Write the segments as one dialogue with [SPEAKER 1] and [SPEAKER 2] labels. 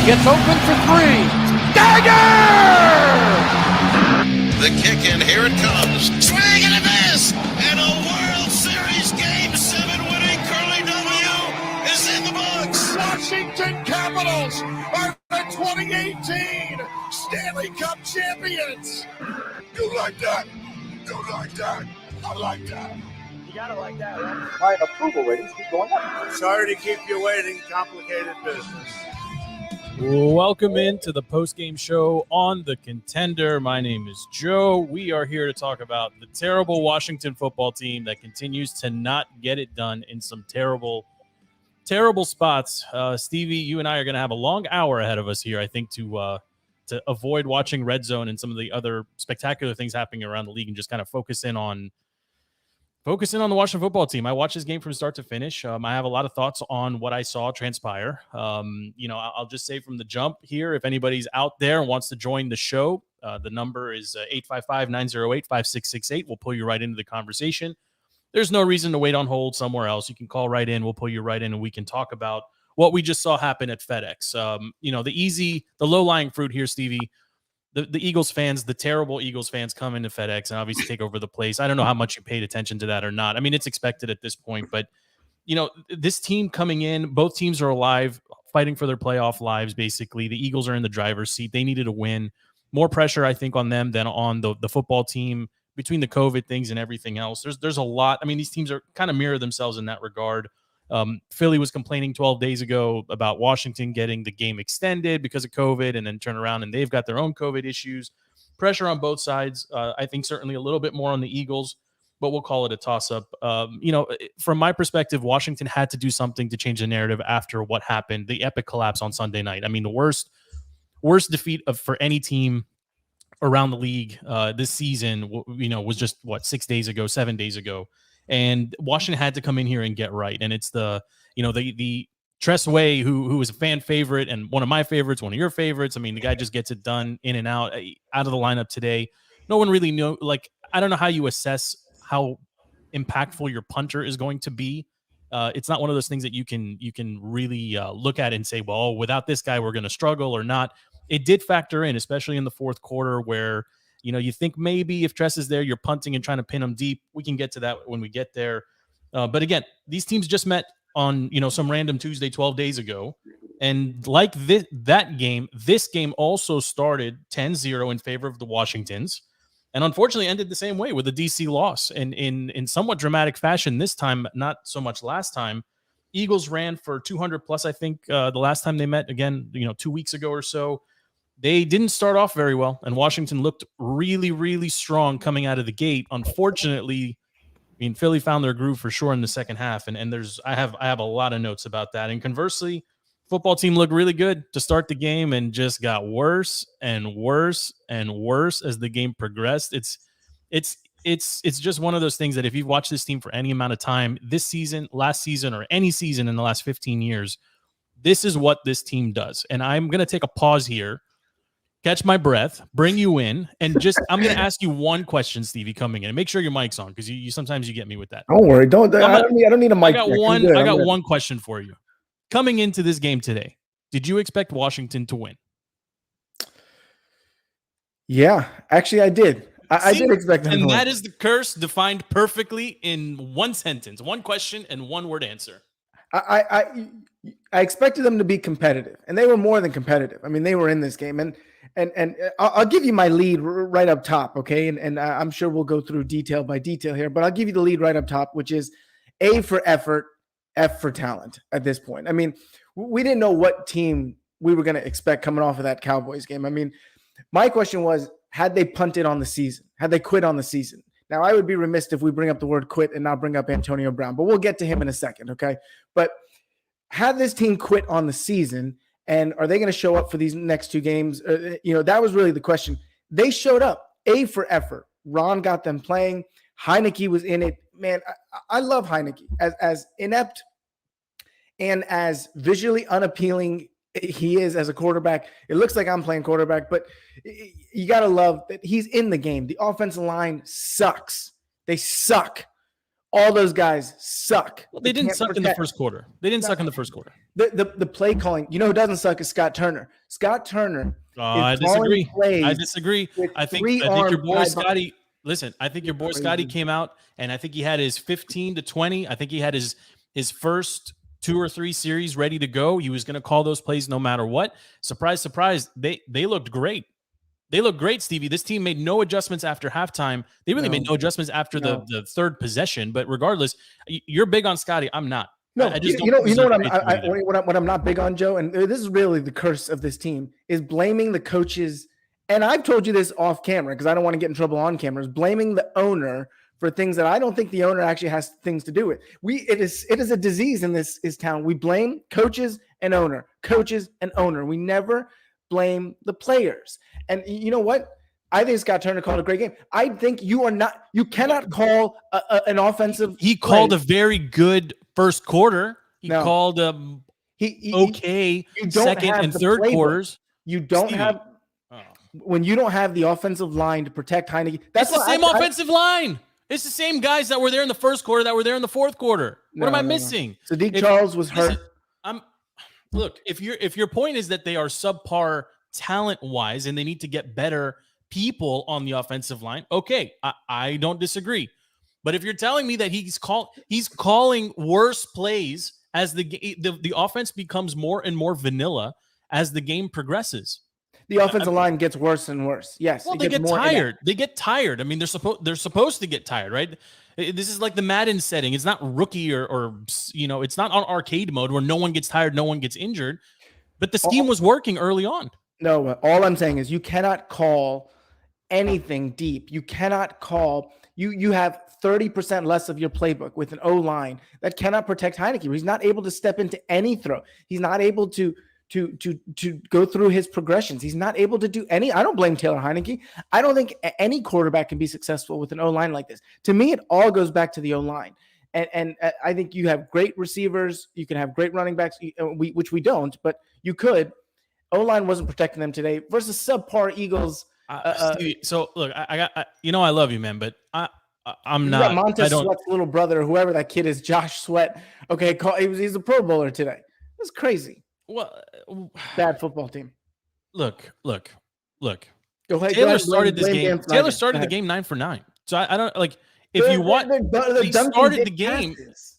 [SPEAKER 1] Gets open for three. Dagger!
[SPEAKER 2] The kick, and here it comes. Swing and a miss! And a World Series Game 7 winning Curly W is in the books.
[SPEAKER 3] Washington Capitals are the 2018 Stanley Cup champions. You like that? You like that? I like that.
[SPEAKER 4] You gotta like that, right?
[SPEAKER 5] My approval ratings keep going up.
[SPEAKER 3] Sorry to keep you waiting. Complicated business.
[SPEAKER 6] Welcome into the Postgame show on The Contender. My name is Joe. We are here to talk about the terrible Washington football team that continues to not get it done in some terrible spots. Stevie, you and I are going to have a long hour ahead of us here, I think, to avoid watching Red Zone and some of the other spectacular things happening around the league and just kind of focus in on the Washington football team. I watched this game from start to finish. I have a lot of thoughts on what I saw transpire. I'll just say from the jump here, if anybody's out there and wants to join the show, the number is 855-908-5668. We'll pull you right into the conversation. There's no reason to wait on hold somewhere else. You can call right in. We'll pull you right in, and we can talk about what we just saw happen at FedEx. The low-lying fruit here, Stevie, the Eagles fans, the terrible Eagles fans come into FedEx and obviously take over the place. I don't know how much you paid attention to that or not. I mean, it's expected at this point, but this team coming in, both teams are alive, fighting for their playoff lives. Basically, the Eagles are in the driver's seat. They needed a win. More pressure, I think, on them than on the football team between the COVID things and everything else. There's a lot. I mean, these teams are kind of mirror themselves in that regard. Philly was complaining 12 days ago about Washington getting the game extended because of COVID and then turn around and they've got their own COVID issues. Pressure on both sides. I think certainly a little bit more on the Eagles, but we'll call it a toss-up. From my perspective, Washington had to do something to change the narrative after what happened, the epic collapse on Sunday night. I mean, the worst defeat for any team around the league this season, was just 7 days ago. And Washington had to come in here and get right. And it's the Tress Way, who was a fan favorite and one of my favorites, one of your favorites. I mean, the guy just gets it done in and out of the lineup today. No one really knew. I don't know how you assess how impactful your punter is going to be. It's not one of those things that you can really look at and say, well, without this guy, we're going to struggle or not. It did factor in, especially in the fourth quarter where you think maybe if Tress is there, you're punting and trying to pin him deep. We can get to that when we get there. But again, these teams just met on, some random Tuesday 12 days ago. And like this game also started 10-0 in favor of the Washingtons. And unfortunately ended the same way with a DC loss. And in somewhat dramatic fashion this time, not so much last time. Eagles ran for 200 plus, I think, the last time they met, again, 2 weeks ago or so. They didn't start off very well, and Washington looked really, really strong coming out of the gate. Unfortunately, Philly found their groove for sure in the second half, and I have a lot of notes about that. And conversely, football team looked really good to start the game and just got worse and worse and worse as the game progressed. It's just one of those things that if you've watched this team for any amount of time, this season, last season, or any season in the last 15 years, this is what this team does. And I'm going to take a pause here, catch my breath, bring you in, and I'm going to ask you one question, Stevie, coming in. And make sure your mic's on because you sometimes you get me with that.
[SPEAKER 5] Don't worry. I don't need a mic.
[SPEAKER 6] I got one question for you. Coming into this game today, did you expect Washington to win?
[SPEAKER 5] Yeah, actually, I did. I did expect them to win.
[SPEAKER 6] And that is the curse defined perfectly in one sentence, one question, and one word answer.
[SPEAKER 5] I expected them to be competitive, and they were more than competitive. I mean, they were in this game, and I'll give you my lead right up top, okay? And I'm sure we'll go through detail by detail here, but I'll give you the lead right up top, which is A for effort, F for talent at this point. I mean, we didn't know what team we were going to expect coming off of that Cowboys game. I mean, my question was, had they punted on the season? Had they quit on the season? Now, I would be remiss if we bring up the word quit and not bring up Antonio Brown, but we'll get to him in a second, okay? But had this team quit on the season, and are they going to show up for these next two games? That was really the question. They showed up. A for effort. Ron got them playing. Heineke was in it. Man, I love Heineke. As inept and as visually unappealing he is as a quarterback, it looks like I'm playing quarterback, but you got to love that he's in the game. The offensive line sucks. They suck. All those guys suck.
[SPEAKER 6] Well, they didn't
[SPEAKER 5] can't
[SPEAKER 6] suck in the
[SPEAKER 5] protect.
[SPEAKER 6] first quarter. They didn't suck in the first quarter.
[SPEAKER 5] The play calling, you know who doesn't suck is Scott Turner. Scott Turner
[SPEAKER 6] I
[SPEAKER 5] is calling
[SPEAKER 6] disagree.
[SPEAKER 5] plays
[SPEAKER 6] I disagree.
[SPEAKER 5] with
[SPEAKER 6] I think
[SPEAKER 5] three
[SPEAKER 6] your
[SPEAKER 5] arms
[SPEAKER 6] boy
[SPEAKER 5] tied
[SPEAKER 6] Scotty. Listen, I think your boy Scotty came out, and I think he had his 15 to 20. I think he had his first 2 or 3 series ready to go. He was going to call those plays no matter what. Surprise, surprise. They looked great. They look great, Stevie. This team made no adjustments after halftime. They really made no adjustments after the third possession. But regardless, you're big on Scotty. I'm not.
[SPEAKER 5] No,
[SPEAKER 6] I just
[SPEAKER 5] you know what I'm not big on, Joe, and this is really the curse of this team is blaming the coaches. And I've told you this off camera because I don't want to get in trouble on cameras. Blaming the owner for things that I don't think the owner actually has things to do with. It is a disease in this town. We blame coaches and owner. We never blame the players. And you know what? I think Scott Turner called a great game. I think you cannot call an offensive.
[SPEAKER 6] He called a very good first quarter. He called okay second and third quarters.
[SPEAKER 5] You don't have when you don't have the offensive line to protect Heineke.
[SPEAKER 6] That's the same offensive line. It's the same guys that were there in the first quarter that were there in the fourth quarter. What am I missing?
[SPEAKER 5] Sadiq Charles was hurt.
[SPEAKER 6] Look, if your point is that they are subpar talent-wise and they need to get better people on the offensive line, okay, I don't disagree. But if you're telling me that he's calling worse plays as the offense becomes more and more vanilla as the game progresses.
[SPEAKER 5] The offensive line gets worse and worse. Yes.
[SPEAKER 6] Well, they get tired. They get tired. I mean, they're supposed to get tired, right? This is like the Madden setting. It's not rookie or it's not on arcade mode where no one gets tired, no one gets injured. But the scheme was working early on.
[SPEAKER 5] No, all I'm saying is you cannot call anything deep. You cannot call. You have 30% less of your playbook with an O-line that cannot protect Heineke. He's not able to step into any throw. He's not able to go through his progressions. He's not able to do any. I don't blame Taylor Heineke. I don't think any quarterback can be successful with an O-line like this. To me, it all goes back to the O-line. And I think you have great receivers. You can have great running backs, which we don't, but you could. O-line wasn't protecting them today versus subpar Eagles.
[SPEAKER 6] Stevie, so look, I love you, man, but I'm
[SPEAKER 5] not.
[SPEAKER 6] Montez
[SPEAKER 5] Sweat's little brother, whoever that kid is, Josh Sweat. Okay, he's a Pro Bowler today. That's crazy.
[SPEAKER 6] Well,
[SPEAKER 5] bad football team.
[SPEAKER 6] Look.
[SPEAKER 5] Go ahead.
[SPEAKER 6] Taylor started this game. Taylor started the game 9 for 9. So I don't like if you want. They started the game.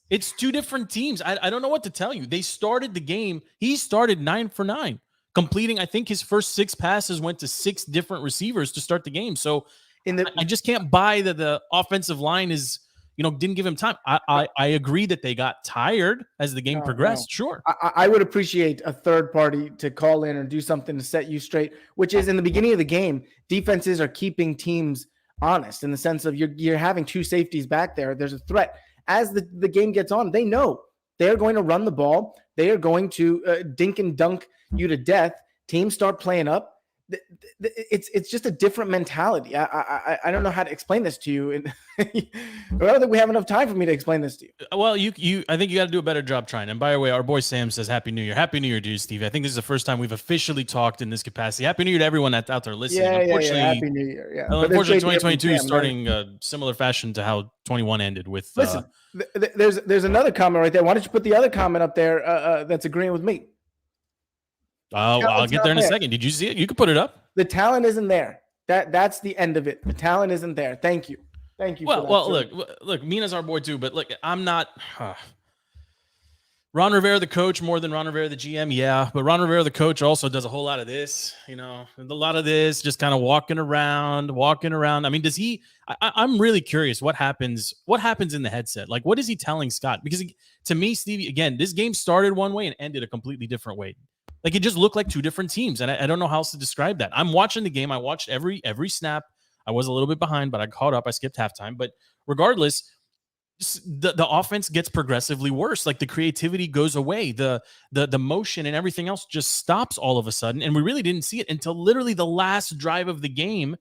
[SPEAKER 6] It's two different teams. I don't know what to tell you. They started the game. He started 9 for 9, completing. I think his first 6 passes went to 6 different receivers to start the game. So I just can't buy that the offensive line is. Didn't give him time. I agree that they got tired as the game progressed. No. Sure.
[SPEAKER 5] I would appreciate a third party to call in or do something to set you straight, which is in the beginning of the game, defenses are keeping teams honest in the sense of you're having 2 safeties back there. There's a threat. As the game gets on, they know they're going to run the ball. They are going to dink and dunk you to death. Teams start playing up. It's just a different mentality. I don't know how to explain this to you, and I don't think we have enough time for me to explain this to you.
[SPEAKER 6] Well, I think you got to do a better job trying. And by the way, our boy Sam says Happy New Year. Happy New Year to you, Steve. I think this is the first time we've officially talked in this capacity. Happy New Year to everyone that's out there listening.
[SPEAKER 5] Unfortunately, Happy New Year. Yeah.
[SPEAKER 6] Unfortunately, 2022 is starting similar fashion to how 21 ended with.
[SPEAKER 5] Listen, there's another comment right there. Why don't you put the other comment up there that's agreeing with me?
[SPEAKER 6] I'll get there in a second. Did you see it? You can put it up.
[SPEAKER 5] The talent isn't there. That's the end of it. The talent isn't there. Thank you. Look, Mina's our boy too, but look, I'm not. Ron Rivera, the coach, more than Ron Rivera, the GM, yeah. But Ron Rivera, the coach, also does a whole lot of this, a lot of this, just kind of walking around. I mean, does he? I'm really curious what happens in the headset. Like, what is he telling Scott? Because to me, Stevie, again, this game started one way and ended a completely different way. Like, it just looked like 2 different teams, and I don't know how else to describe that. I'm watching the game. I watched every snap. I was a little bit behind, but I caught up. I skipped halftime. But regardless, the offense gets progressively worse. Like, the creativity goes away. The motion and everything else just stops all of a sudden, and we really didn't see it until literally the last drive of the game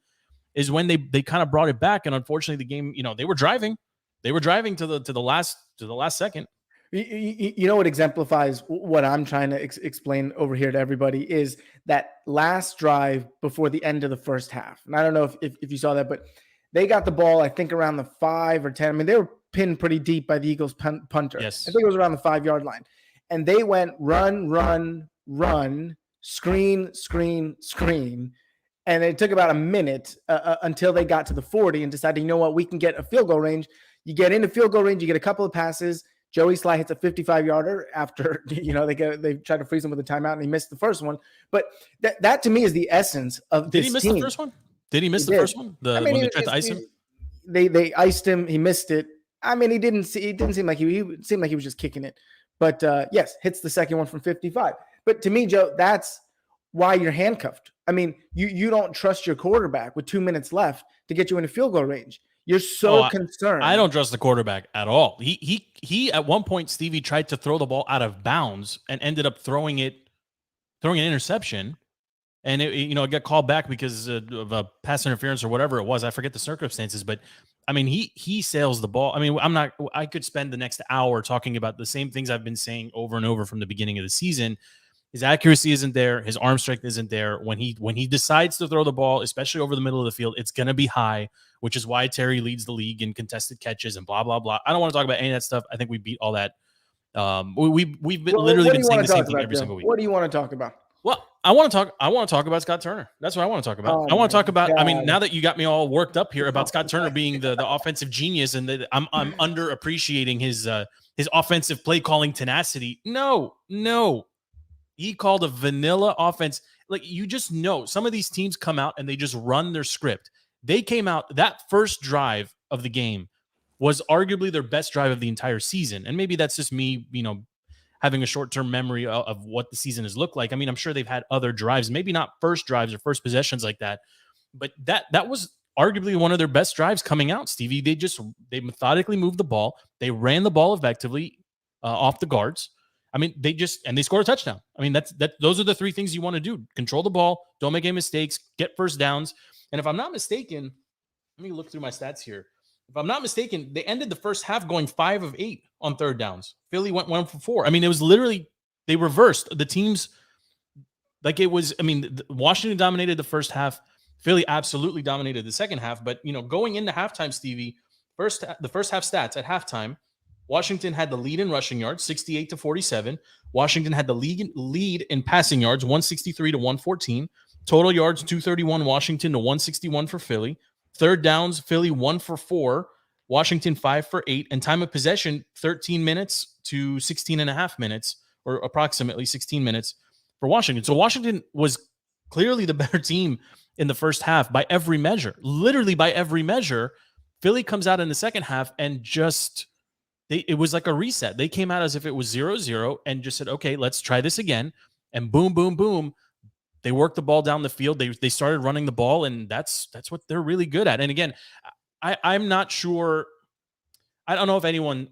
[SPEAKER 5] is when they kind of brought it back. And unfortunately, the game, they were driving. They were driving to the last second. You know what exemplifies what I'm trying to explain over here to everybody is that last drive before the end of the first half. And I don't know if you saw that, but they got the ball, I think, around the 5 or 10. I mean, they were pinned pretty deep by the Eagles punter.
[SPEAKER 6] Yes.
[SPEAKER 5] I think it was around the 5-yard line. And they went run, screen. And it took about a minute until they got to the 40 and decided, you know what, we can get a field goal range. You get into field goal range, you get a couple of passes. Joey Sly hits a 55-yarder after, they tried to freeze him with a timeout and he missed the first one. But that to me is the essence of this team.
[SPEAKER 6] Did he miss the first one? Did he miss the first one? When they tried to ice him?
[SPEAKER 5] They iced him. He missed it. I mean, he didn't seem like he seemed like he was just kicking it. But yes, hits the second one from 55. But to me, Joe, that's why you're handcuffed. I mean, you don't trust your quarterback with 2 minutes left to get you into field goal range. You're so concerned.
[SPEAKER 6] I don't trust the quarterback at all. He at one point, Stevie, tried to throw the ball out of bounds and ended up throwing an interception. And it got called back because of a pass interference or whatever it was. I forget the circumstances, but I mean, he sails the ball. I mean, I could spend the next hour talking about the same things I've been saying over and over from the beginning of the season. His accuracy isn't there. His arm strength isn't there. When he decides to throw the ball, especially over the middle of the field, it's going to be high, which is why Terry leads the league in contested catches and blah, blah, blah. I don't want to talk about any of that stuff. I think we beat all that. We've been literally been saying the same thing every single week.
[SPEAKER 5] What do you want to talk about?
[SPEAKER 6] Well, I want to talk about Scott Turner. That's what I want to talk about. I want to talk about. God. I mean, now that you got me all worked up here about Scott Turner being the offensive genius, and that I'm underappreciating his offensive play calling tenacity. No, he called a vanilla offense. Like, you just know some of these teams come out and they just run their script. They came out, that first drive of the game was arguably their best drive of the entire season, and maybe that's just me, having a short-term memory of what the season has looked like. I mean, I'm sure they've had other drives, maybe not first drives or first possessions like that, but that was arguably one of their best drives coming out, Stevie. They methodically moved the ball. They ran the ball effectively off the guards. I mean, they scored a touchdown. I mean, those are the three things you want to do. Control the ball, don't make any mistakes, get first downs. And if I'm not mistaken, let me look through my stats here. If I'm not mistaken, they ended the first half going 5 of 8 on third downs. Philly went 1 for 4. I mean, it was literally, they reversed the teams. Like, it was, I mean, Washington dominated the first half. Philly absolutely dominated the second half. But, going into halftime, Stevie, the first half stats at halftime, Washington had the lead in rushing yards, 68-47. Washington had the lead in passing yards, 163-114. Total yards, 231 Washington to 161 for Philly. Third downs, Philly 1 for 4, Washington 5 for 8, and time of possession 13 minutes to 16 and a half minutes, or approximately 16 minutes for Washington. So Washington was clearly the better team in the first half by every measure, literally by every measure. Philly comes out in the second half and it was like a reset. They came out as if it was 0-0 and just said, okay, let's try this again. And boom, boom, boom. They worked the ball down the field. They started running the ball, and that's what they're really good at. And again, I'm not sure. I don't know if anyone.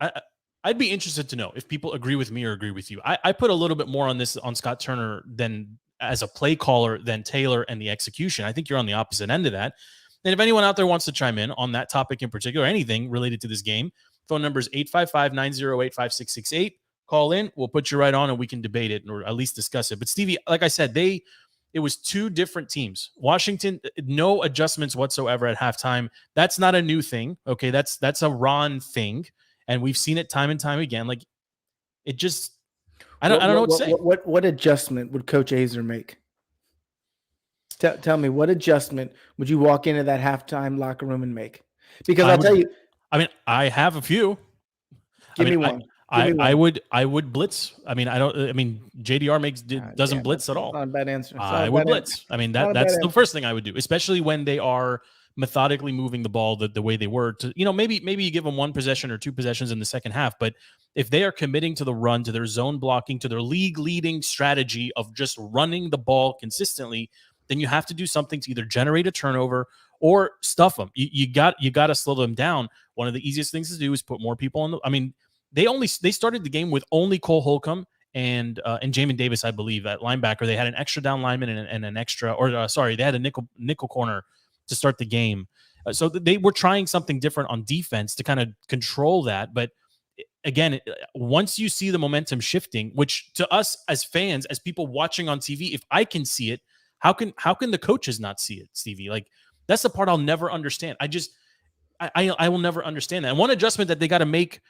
[SPEAKER 6] I'd be interested to know if people agree with me or agree with you. I put a little bit more on Scott Turner than as a play caller than Taylor and the execution. I think you're on the opposite end of that. And if anyone out there wants to chime in on that topic in particular, anything related to this game, phone number is 855-908-5668. Call in. We'll put you right on, and we can debate it or at least discuss it. But Stevie, like I said, it was two different teams. Washington, no adjustments whatsoever at halftime. That's not a new thing. Okay, that's a Ron thing, and we've seen it time and time again. Like, it just, I don't know what to say.
[SPEAKER 5] What adjustment would Coach Azer make? Tell me, what adjustment would you walk into that halftime locker room and make? Because I'll tell you.
[SPEAKER 6] I mean, I have a few.
[SPEAKER 5] Give me one.
[SPEAKER 6] I would blitz. I mean, JDR doesn't blitz at all.
[SPEAKER 5] Not a bad answer.
[SPEAKER 6] I would blitz. I mean, that's the first thing I would do, especially when they are methodically moving the ball the way they were. To maybe you give them one possession or two possessions in the second half, but if they are committing to the run, to their zone blocking, to their league leading strategy of just running the ball consistently, then you have to do something to either generate a turnover or stuff them. You got to slow them down. One of the easiest things to do is put more people on the. I mean. They started the game with only Cole Holcomb and Jamin Davis, I believe, at linebacker. They had an extra down lineman and an extra, they had a nickel corner to start the game. So they were trying something different on defense to kind of control that. But again, once you see the momentum shifting, which to us as fans, as people watching on TV, if I can see it, how can the coaches not see it, Stevie? Like, that's the part I'll never understand. I will never understand that. And one adjustment that they got to make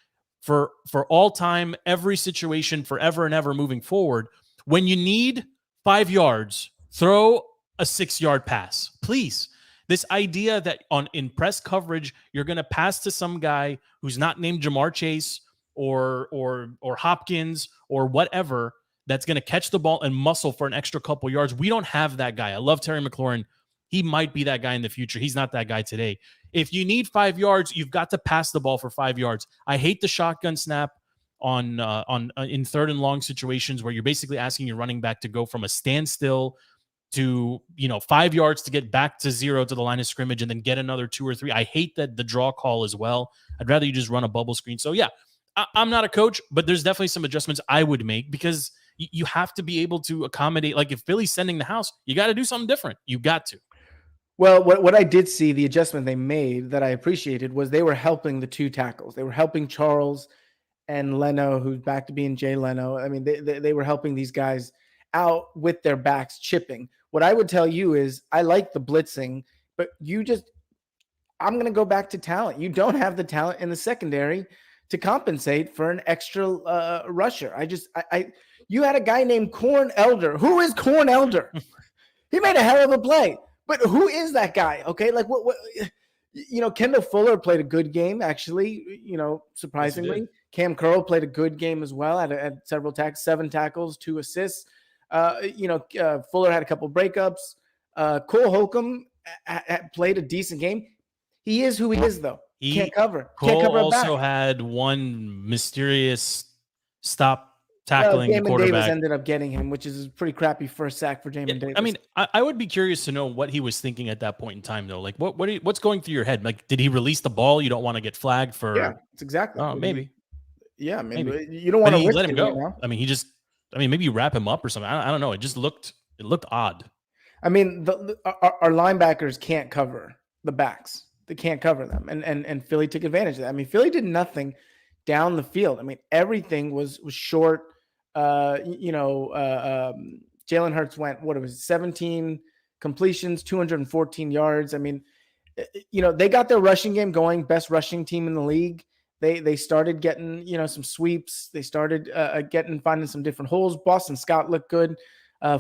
[SPEAKER 6] for all time, every situation, forever and ever moving forward, when you need 5 yards, throw a 6-yard pass, please. This idea that in press coverage you're going to pass to some guy who's not named Jamar Chase or Hopkins or whatever, that's going to catch the ball and muscle for an extra couple yards. We don't have that guy. I love Terry McLaurin. He might be that guy in the future. He's not that guy today. If you need 5 yards, you've got to pass the ball for 5 yards. I hate the shotgun snap on in third and long situations where you're basically asking your running back to go from a standstill to 5 yards to get back to 0 to the line of scrimmage and then get another 2 or 3. I hate that the draw call as well. I'd rather you just run a bubble screen. So yeah, I'm not a coach, but there's definitely some adjustments I would make because you have to be able to accommodate. Like if Philly's sending the house, you got to do something different. You got to.
[SPEAKER 5] Well, what I did see, the adjustment they made that I appreciated was they were helping the 2 tackles. They were helping Charles and Leno, who's back to being Jay Leno. I mean, they were helping these guys out with their backs chipping. What I would tell you is I like the blitzing, but I'm going to go back to talent. You don't have the talent in the secondary to compensate for an extra rusher. You had a guy named Corn Elder. Who is Corn Elder? He made a hell of a play. But who is that guy? Okay, like what Kendall Fuller played a good game, actually, surprisingly.
[SPEAKER 6] Yes,
[SPEAKER 5] Cam Curl played a good game as well, had several 7 tackles, 2 assists. Fuller had a couple breakups. Cole Holcomb played a decent game. He is who he is, though. Can't cover.
[SPEAKER 6] Cole
[SPEAKER 5] Can't cover
[SPEAKER 6] also had one mysterious stop tackling
[SPEAKER 5] Jamin
[SPEAKER 6] quarterback.
[SPEAKER 5] Davis ended up getting him, which is a pretty crappy first sack for Jamin Davis.
[SPEAKER 6] I mean, I would be curious to know what he was thinking at that point in time, though. Like, what's going through your head? Like, did he release the ball? You don't want to get flagged for?
[SPEAKER 5] Yeah, it's exactly.
[SPEAKER 6] Oh, maybe.
[SPEAKER 5] Yeah, I mean,
[SPEAKER 6] maybe.
[SPEAKER 5] You don't want to
[SPEAKER 6] let him go.
[SPEAKER 5] Right now.
[SPEAKER 6] I mean, maybe you wrap him up or something. I don't know. It just looked odd.
[SPEAKER 5] I mean, our linebackers can't cover the backs. They can't cover them, and Philly took advantage of that. I mean, Philly did nothing down the field. I mean, everything was short. Jalen Hurts went 17 completions, 214 yards. I mean, they got their rushing game going, best rushing team in the league. They started getting some sweeps. They started finding some different holes. Boston Scott looked good,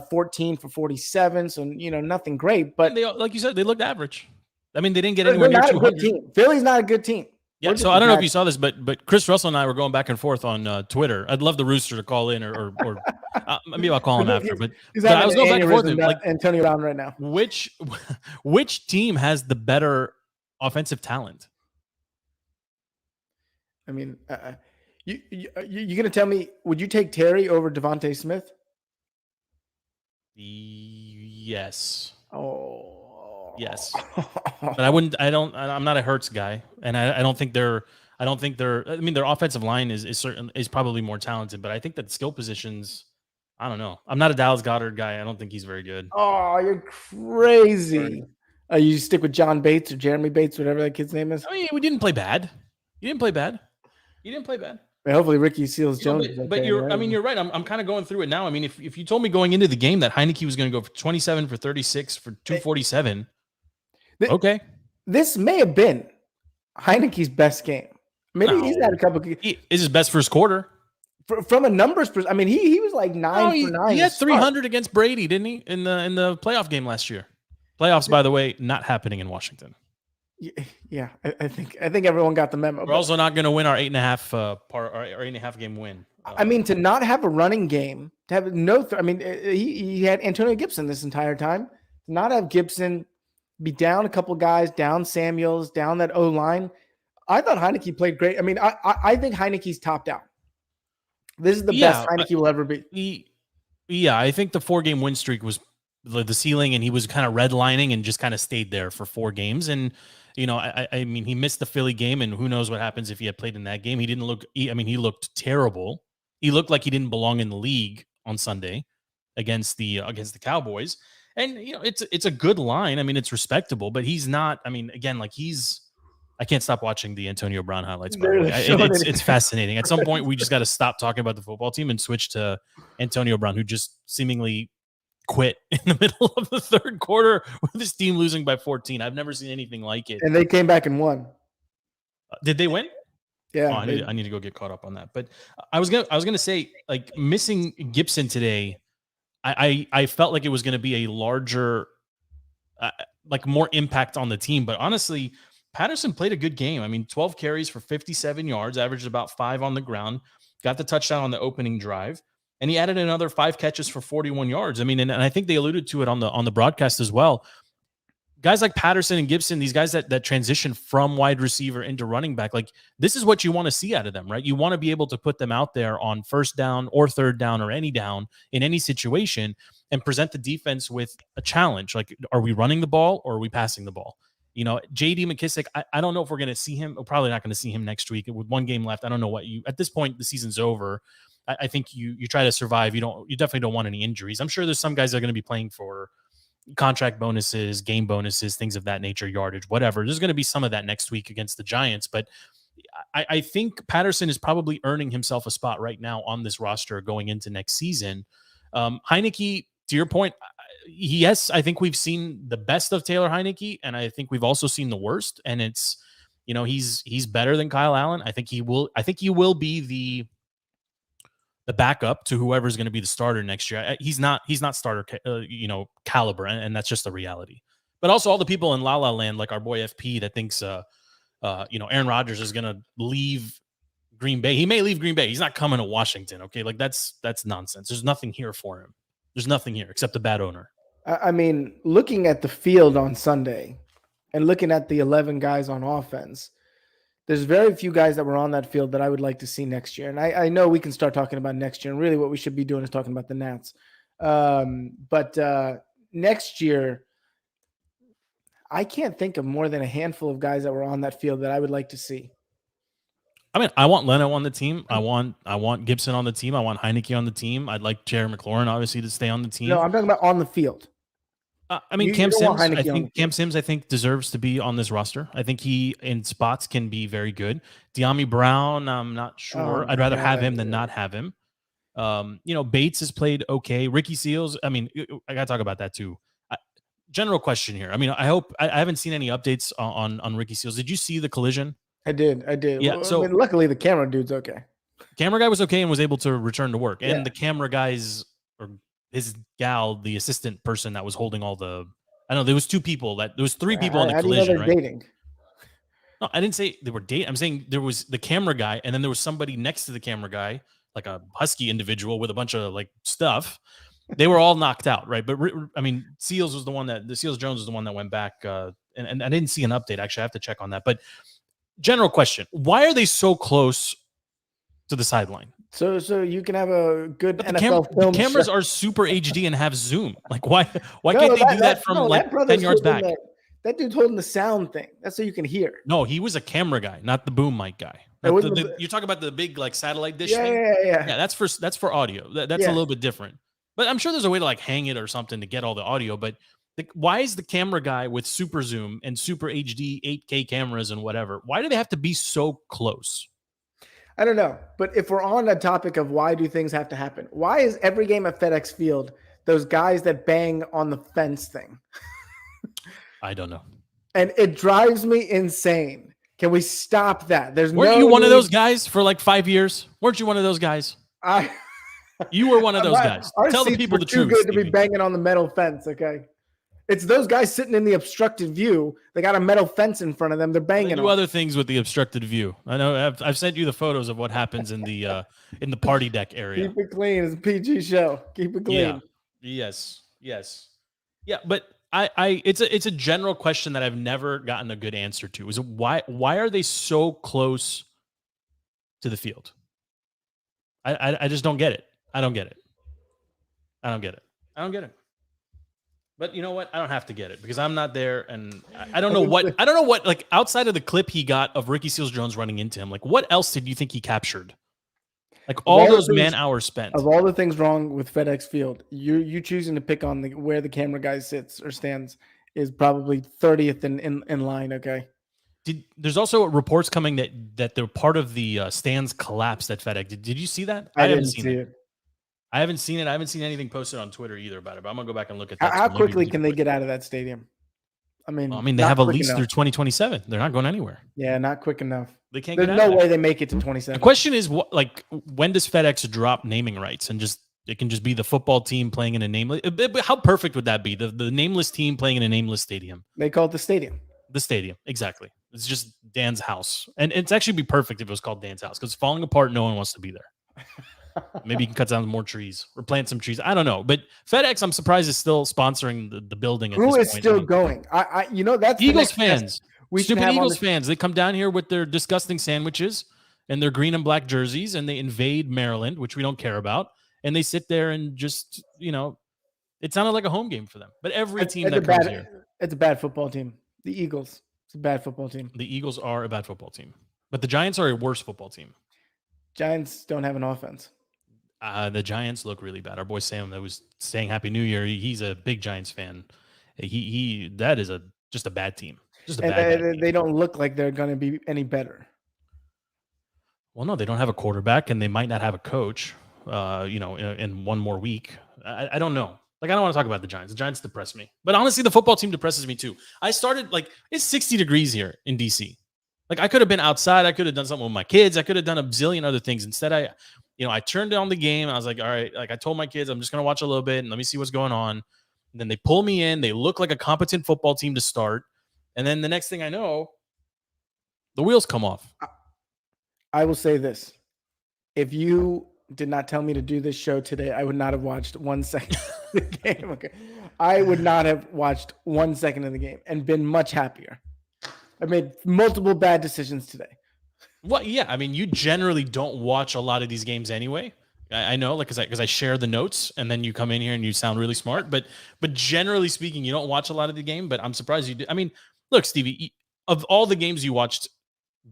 [SPEAKER 5] 14 for 47. So nothing great, but
[SPEAKER 6] they, like you said, they looked average. I mean, they didn't get anywhere near 200.
[SPEAKER 5] Philly's not a good team.
[SPEAKER 6] Yeah, so I don't know if you saw this, but Chris Russell and I were going back and forth on Twitter. I'd love the Rooster to call in, or maybe I'll call him after. But I was going back and forth with like
[SPEAKER 5] Antonio Brown right now.
[SPEAKER 6] Which team has the better offensive talent?
[SPEAKER 5] I mean, you're going to tell me, would you take Terry over Devontae Smith?
[SPEAKER 6] Yes.
[SPEAKER 5] Oh.
[SPEAKER 6] Yes, but I'm not a Hurts guy, and I don't think they're. I mean, their offensive line is probably more talented, but I think that skill positions. I don't know. I'm not a Dallas Goedert guy. I don't think he's very good.
[SPEAKER 5] Oh, you're crazy. You stick with John Bates or Jeremy Bates, whatever that kid's name is.
[SPEAKER 6] I mean, we didn't play bad. You didn't play bad.
[SPEAKER 5] But hopefully Ricky Seals-Jones.
[SPEAKER 6] But you're right. I'm kind of going through it now. I mean, if you told me going into the game that Heineke was going to go for 27 for 36 for 247. Okay.
[SPEAKER 5] This may have been Heineke's best game. Maybe he's had a couple.
[SPEAKER 6] Is his best first quarter.
[SPEAKER 5] From a numbers perspective, I mean, he was like 9 for 9.
[SPEAKER 6] He had 300 against Brady, didn't he? In the playoff game last year. Playoffs, by the way, not happening in Washington.
[SPEAKER 5] Yeah, I think everyone got the memo.
[SPEAKER 6] We're also not going to win our 8.5 game win.
[SPEAKER 5] I mean, to not have a running game, to have he had Antonio Gibson this entire time. To not have Gibson. Be down a couple guys, down Samuels, down that O-line. I thought Heineke played great. I mean, I think Heineke's topped out. This is the best Heineke will ever be.
[SPEAKER 6] I think the 4-game win streak was the ceiling, and he was kind of redlining and just kind of stayed there for 4 games. And, I mean, he missed the Philly game, and who knows what happens if he had played in that game. He didn't look – he looked terrible. He looked like he didn't belong in the league on Sunday against the Cowboys. And, it's a good line. I mean, it's respectable, but he's not, I mean, again, like I can't stop watching the Antonio Brown highlights. By the way. It's fascinating. At some point, we just got to stop talking about the football team and switch to Antonio Brown, who just seemingly quit in the middle of the third quarter with his team losing by 14. I've never seen anything like it.
[SPEAKER 5] And they came back and won.
[SPEAKER 6] Did they win?
[SPEAKER 5] Yeah,
[SPEAKER 6] Oh, I need to go get caught up on that. But I was gonna say, like, missing Gibson today, I felt like it was gonna be a larger, like, more impact on the team. But honestly, Patterson played a good game. I mean, 12 carries for 57 yards, averaged about 5 on the ground, got the touchdown on the opening drive, and he added another 5 catches for 41 yards. I mean, and I think they alluded to it on the broadcast as well. Guys like Patterson and Gibson, these guys that transition from wide receiver into running back, like, this is what you want to see out of them, right? You want to be able to put them out there on first down or third down or any down in any situation and present the defense with a challenge. Like, are we running the ball or are we passing the ball? You know, JD McKissick, I don't know if we're going to see him. We're probably not going to see him next week with one game left. I don't know what at this point, the season's over. I think you try to survive. You definitely don't want any injuries. I'm sure there's some guys that are going to be playing for contract bonuses, game bonuses, things of that nature, yardage, whatever. There's going to be some of that next week against the Giants, but I think Patterson is probably earning himself a spot right now on this roster going into next season. Heineke, to your point, yes, I think we've seen the best of Taylor Heineke, and I think we've also seen the worst. And it's, he's better than Kyle Allen. I think he will be the backup to whoever's going to be the starter next year. He's not starter, caliber, and that's just the reality. But also all the people in La La Land, like our boy FP, that thinks, Aaron Rodgers is going to leave Green Bay. He may leave Green Bay. He's not coming to Washington. Okay, like that's nonsense. There's nothing here for him. There's nothing here except a bad owner.
[SPEAKER 5] I mean, looking at the field on Sunday, and looking at the 11 guys on offense, there's very few guys that were on that field that I would like to see next year. And I know we can start talking about next year, and really what we should be doing is talking about the Nats. But next year, I can't think of more than a handful of guys that were on that field that I would like to see.
[SPEAKER 6] I mean, I want Leno on the team. I want Gibson on the team. I want Heineke on the team. I'd like Jerry McLaurin, obviously, to stay on the team.
[SPEAKER 5] No, I'm talking about on the field.
[SPEAKER 6] I mean, Cam Sims, I think deserves to be on this roster. I think he, in spots, can be very good. De'Ami Brown, I'm not sure. I'd rather have him than not have him. Bates has played okay. Ricky Seals, I mean, I got to talk about that too. General question here. I mean, I haven't seen any updates on Ricky Seals. Did you see the collision?
[SPEAKER 5] I did. Yeah.
[SPEAKER 6] Well, so
[SPEAKER 5] luckily the camera dude's okay.
[SPEAKER 6] Camera guy was okay and was able to return to work. And the camera guys, or his gal, the assistant person that was holding all the, I know there was three people on the collision, right?
[SPEAKER 5] Dating?
[SPEAKER 6] No, I didn't say they were dating. I'm saying there was the camera guy, and then there was somebody next to the camera guy, like a husky individual with a bunch of like stuff. They were all knocked out, right? But I mean, Seals Jones was the one that went back, and I didn't see an update. Actually, I have to check on that. But general question: why are they so close to the sideline?
[SPEAKER 5] So you can have a good NFL film.
[SPEAKER 6] The cameras are super HD and have zoom. Like why can't they do that from 10 yards back?
[SPEAKER 5] That dude's holding the sound thing. That's so you can hear.
[SPEAKER 6] No, he was a camera guy, not the boom mic guy. You're talking about the big like satellite dish thing?
[SPEAKER 5] Yeah.
[SPEAKER 6] Yeah, that's for audio. That's a little bit different. But I'm sure there's a way to like hang it or something to get all the audio. But why is the camera guy with super zoom and super HD 8K cameras and whatever, why do they have to be so close?
[SPEAKER 5] I don't know. But if we're on a topic of why do things have to happen, why is every game at FedEx Field those guys that bang on the fence thing?
[SPEAKER 6] I don't know.
[SPEAKER 5] And it drives me insane. Can we stop that?
[SPEAKER 6] Weren't you one of those guys for like 5 years? Weren't you one of those guys? You were one of those guys. Tell the people the truth.
[SPEAKER 5] Too good to be banging on the metal fence, okay? It's those guys sitting in the obstructed view. They got a metal fence in front of them. They're banging. They do
[SPEAKER 6] other things with the obstructed view. I know. I've sent you the photos of what happens in the party deck area.
[SPEAKER 5] Keep it clean. It's a PG show. Keep it clean.
[SPEAKER 6] Yeah. Yes. Yeah, but it's a general question that I've never gotten a good answer to. Is why are they so close to the field? I just don't get it. I don't get it. But you know what? I don't have to get it because I'm not there, and I don't know what. Like outside of the clip he got of Ricky Seals Jones running into him, like what else did you think he captured? Like all those man hours spent.
[SPEAKER 5] Of all the things wrong with FedEx Field, you choosing to pick on where the camera guy sits or stands is probably 30th in line. Okay.
[SPEAKER 6] There's also reports coming that they're part of the stands collapsed at FedEx. Did you see that?
[SPEAKER 5] I haven't seen it.
[SPEAKER 6] I haven't seen it. I haven't seen anything posted on Twitter either about it, but I'm going to go back and look at that.
[SPEAKER 5] How quickly can they get out of that stadium? I mean,
[SPEAKER 6] They
[SPEAKER 5] not
[SPEAKER 6] have a
[SPEAKER 5] quick
[SPEAKER 6] lease
[SPEAKER 5] enough.
[SPEAKER 6] through 2027. They're not going anywhere.
[SPEAKER 5] Yeah, not quick enough.
[SPEAKER 6] They can't
[SPEAKER 5] There's
[SPEAKER 6] get out
[SPEAKER 5] no
[SPEAKER 6] of that.
[SPEAKER 5] way they make it to
[SPEAKER 6] The
[SPEAKER 5] 27.
[SPEAKER 6] question is, what, like, when does FedEx drop naming rights and just it can just be the football team playing in a nameless? How perfect would that be? The nameless team playing in a nameless stadium.
[SPEAKER 5] They call it the stadium.
[SPEAKER 6] The stadium, exactly. It's just Dan's house, and it's actually be perfect if it was called Dan's house because it's falling apart. No one wants to be there. Maybe you can cut down more trees or plant some trees. I don't know, but FedEx, I'm surprised, is still sponsoring the building. At
[SPEAKER 5] Who
[SPEAKER 6] this
[SPEAKER 5] is
[SPEAKER 6] point.
[SPEAKER 5] still going? That's the
[SPEAKER 6] Eagles
[SPEAKER 5] next test
[SPEAKER 6] fans.
[SPEAKER 5] we should
[SPEAKER 6] Stupid
[SPEAKER 5] have on
[SPEAKER 6] Eagles
[SPEAKER 5] the-
[SPEAKER 6] fans. They come down here with their disgusting sandwiches and their green and black jerseys, and they invade Maryland, which we don't care about. And they sit there and just, it sounded like a home game for them. But every team that comes here.
[SPEAKER 5] It's a bad football team. The Eagles. It's a bad football team.
[SPEAKER 6] The Eagles are a bad football team. But the Giants are a worse football team.
[SPEAKER 5] Giants don't have an offense.
[SPEAKER 6] The Giants look really bad. Our boy Sam that was saying Happy New Year. He's a big Giants fan. That is just a bad team. Just a bad team.
[SPEAKER 5] They don't look like they're going to be any better.
[SPEAKER 6] Well, no, they don't have a quarterback, and they might not have a coach. In one more week, I don't know. Like, I don't want to talk about the Giants. The Giants depress me, but honestly, the football team depresses me too. I started it's 60 degrees here in DC. Like, I could have been outside. I could have done something with my kids. I could have done a bazillion other things. Instead, I turned on the game. I was like, all right, like I told my kids, I'm just going to watch a little bit and let me see what's going on. And then they pull me in. They look like a competent football team to start. And then the next thing I know, the wheels come off.
[SPEAKER 5] I will say this. If you did not tell me to do this show today, I would not have watched 1 second of the game. Okay. I would not have watched 1 second of the game and been much happier. I made multiple bad decisions today.
[SPEAKER 6] Well, yeah. I mean, you generally don't watch a lot of these games anyway. I know, like, because I share the notes, and then you come in here and you sound really smart. But generally speaking, you don't watch a lot of the game. But I'm surprised you do. I mean, look, Stevie, of all the games you watched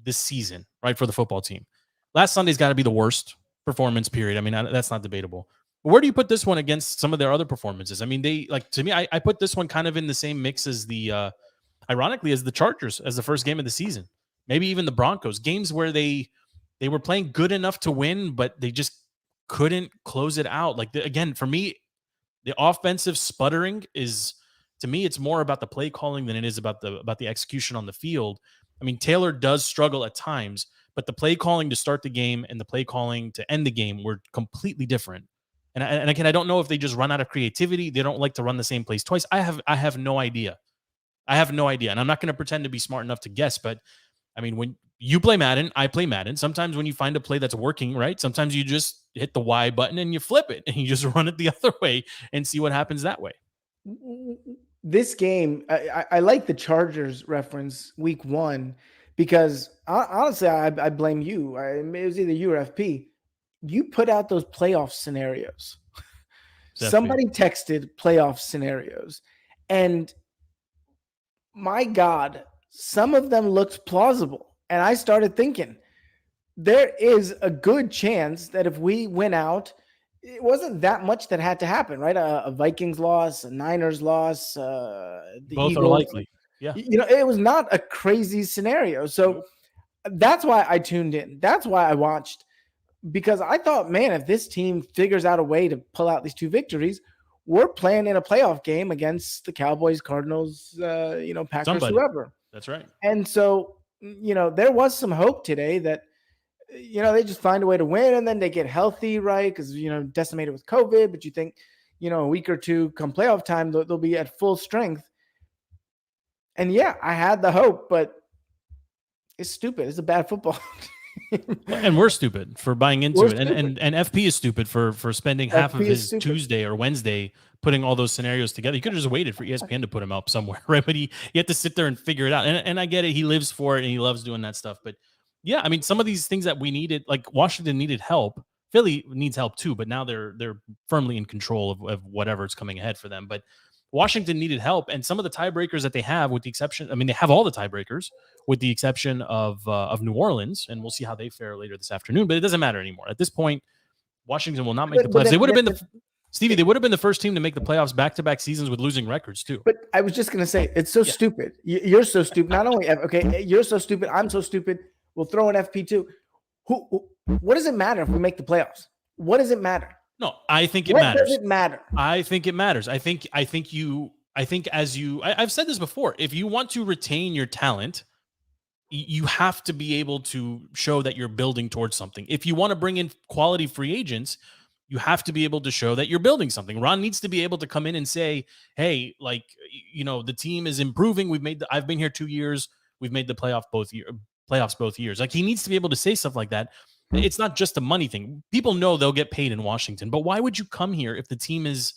[SPEAKER 6] this season, right, for the football team, last Sunday's got to be the worst performance period. I mean, that's not debatable. But where do you put this one against some of their other performances? I mean, to me, I put this one kind of in the same mix as ironically, as the Chargers, as the first game of the season. Maybe even the Broncos, games where they were playing good enough to win, but they just couldn't close it out. Like, again, for me, the offensive sputtering is, to me, it's more about the play calling than it is about the execution on the field. I mean, Taylor does struggle at times, but the play calling to start the game and the play calling to end the game were completely different. And again, I don't know if they just run out of creativity. They don't like to run the same plays twice. I have no idea. And I'm not going to pretend to be smart enough to guess, but I mean, when you play Madden, I play Madden. Sometimes when you find a play that's working, right? Sometimes you just hit the Y button and you flip it and you just run it the other way and see what happens that way.
[SPEAKER 5] This game, I like the Chargers reference week 1 because honestly, I blame you. It was either you or FP. You put out those playoff scenarios. Somebody texted playoff scenarios, and my God, some of them looked plausible. And I started thinking, there is a good chance that if we went out, it wasn't that much that had to happen, right? A Vikings loss, a Niners loss, the
[SPEAKER 6] Both
[SPEAKER 5] Eagles.
[SPEAKER 6] are likely. Yeah.
[SPEAKER 5] It was not a crazy scenario. So that's why I tuned in. That's why I watched, because I thought, man, if this team figures out a way to pull out these 2 victories, we're playing in a playoff game against the Cowboys, Cardinals, Packers, whoever.
[SPEAKER 6] That's right.
[SPEAKER 5] And so, there was some hope today that, they just find a way to win and then they get healthy, right? Because, decimated with COVID, but you think, a week or 2 come playoff time, they'll be at full strength. And yeah, I had the hope, but it's stupid. It's a bad football.
[SPEAKER 6] And we're stupid for buying into it. And FP is stupid for spending half of his Tuesday or Wednesday putting all those scenarios together. He could have just waited for ESPN to put him up somewhere, right? But you have to sit there and figure it out. And I get it. He lives for it and he loves doing that stuff. But yeah, I mean, some of these things that we needed, like Washington needed help. Philly needs help too, but now they're firmly in control of whatever's coming ahead for them. But Washington needed help, and some of the tiebreakers that they have, with the exception, I mean, they have all the tiebreakers with the exception of New Orleans, and we'll see how they fare later this afternoon. But it doesn't matter anymore at this point. Washington will not make the playoffs. They would have been Stevie. They would have been the first team to make the playoffs back-to-back seasons with losing records too.
[SPEAKER 5] But I was just gonna say, it's so stupid. You're so stupid. Not only you're so stupid. I'm so stupid. We'll throw an FP too. What does it matter if we make the playoffs? What does it matter?
[SPEAKER 6] No, I think it matters.
[SPEAKER 5] What does it matter?
[SPEAKER 6] I think it matters. I think you I think I've said this before, if you want to retain your talent, you have to be able to show that you're building towards something. If you want to bring in quality free agents, you have to be able to show that you're building something. Ron needs to be able to come in and say, "Hey, like, the team is improving. I've been here 2 years. We've made the playoffs both years." Like, he needs to be able to say stuff like that. It's not just a money thing. People know they'll get paid in Washington, but why would you come here if the team is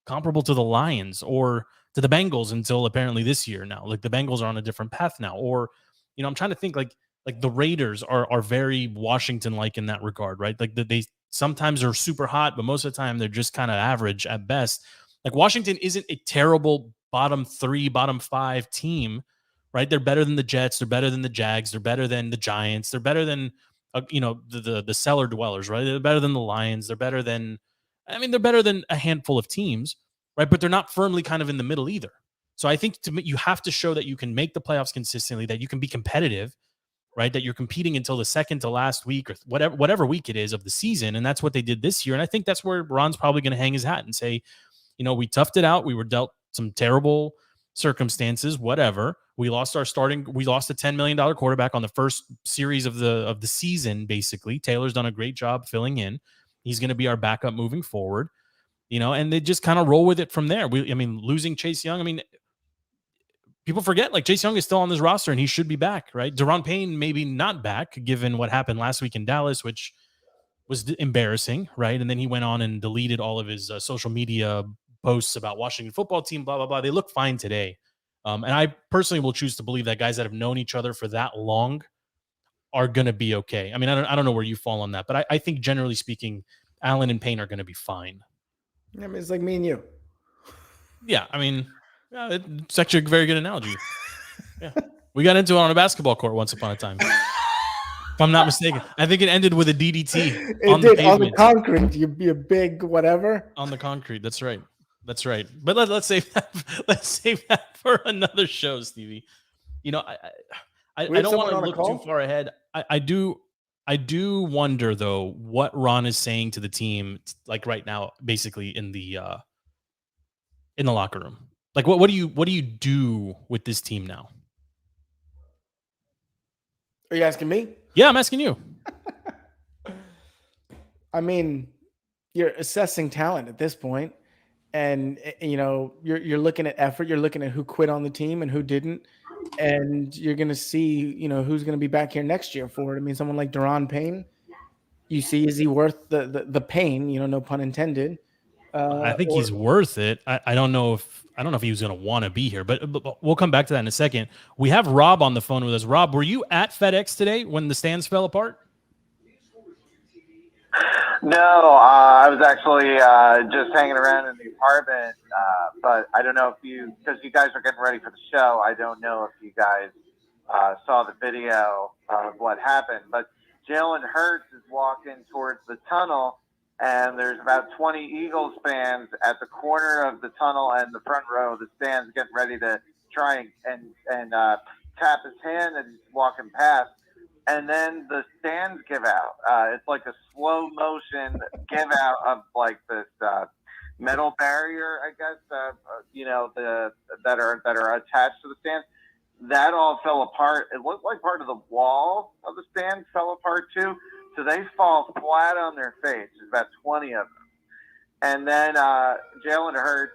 [SPEAKER 6] comparable to the Lions or to the Bengals until apparently this year now? Like, the Bengals are on a different path now. Or, I'm trying to think, like the Raiders are very Washington like in that regard, right? Like, they sometimes are super hot, but most of the time they're just kind of average at best. Like, Washington isn't a terrible bottom 3, bottom 5 team, right? They're better than the Jets, they're better than the Jags, they're better than the Giants, they're better than the cellar dwellers, right? They're better than the Lions, they're better than a handful of teams, right? But they're not firmly kind of in the middle either. So I think you have to show that you can make the playoffs consistently, that you can be competitive, right? That you're competing until the second to last week or whatever week it is of the season. And that's what they did this year. And I think that's where Ron's probably going to hang his hat and say, we toughed it out. We were dealt some terrible circumstances, whatever. We lost a $10 million quarterback on the first series of the season, basically. Taylor's done a great job filling in. He's going to be our backup moving forward, and they just kind of roll with it from there. Losing Chase Young, people forget, like, Chase Young is still on this roster and he should be back, right? Daron Payne maybe not back given what happened last week in Dallas, which was embarrassing, right? And then he went on and deleted all of his social media posts about Washington football team, blah, blah, blah. They look fine today. And I personally will choose to believe that guys that have known each other for that long are going to be okay. I don't know where you fall on that, but I think generally speaking, Allen and Payne are going to be fine.
[SPEAKER 5] It's like me and you.
[SPEAKER 6] Yeah. It's actually a very good analogy. Yeah. We got into it on a basketball court once upon a time. If I'm not mistaken. I think it ended with a DDT on the
[SPEAKER 5] concrete. You'd be a big whatever.
[SPEAKER 6] On the concrete. That's right. But let's save that. Let's save that for another show, Stevie. I don't want to look too far ahead. I do wonder though what Ron is saying to the team, like right now, basically in the locker room. Like, what do you do with this team now?
[SPEAKER 5] Are you asking me?
[SPEAKER 6] Yeah, I'm asking you.
[SPEAKER 5] You're assessing talent at this point, and you're looking at effort. You're looking at who quit on the team and who didn't, and you're going to see who's going to be back here next year for it. Someone like Daron Payne. You see, is he worth the pain? No pun intended.
[SPEAKER 6] I think he's worth it. I don't know if he was going to want to be here, but we'll come back to that in a second. We have Rob on the phone with us. Rob, were you at FedEx today when the stands fell apart?
[SPEAKER 7] No, I was actually just hanging around in the apartment, but I don't know because you guys are getting ready for the show, I don't know if you guys saw the video of what happened, but Jalen Hurts is walking towards the tunnel, and there's about 20 Eagles fans at the corner of the tunnel and the front row of the stands getting ready to try and tap his hand as he's walking past. And then the stands give out. It's like a slow motion give out of like this metal barrier, I guess, that are attached to the stands. That all fell apart. It looked like part of the wall of the stand fell apart too. So they fall flat on their face. There's about 20 of them. And then Jalen Hurts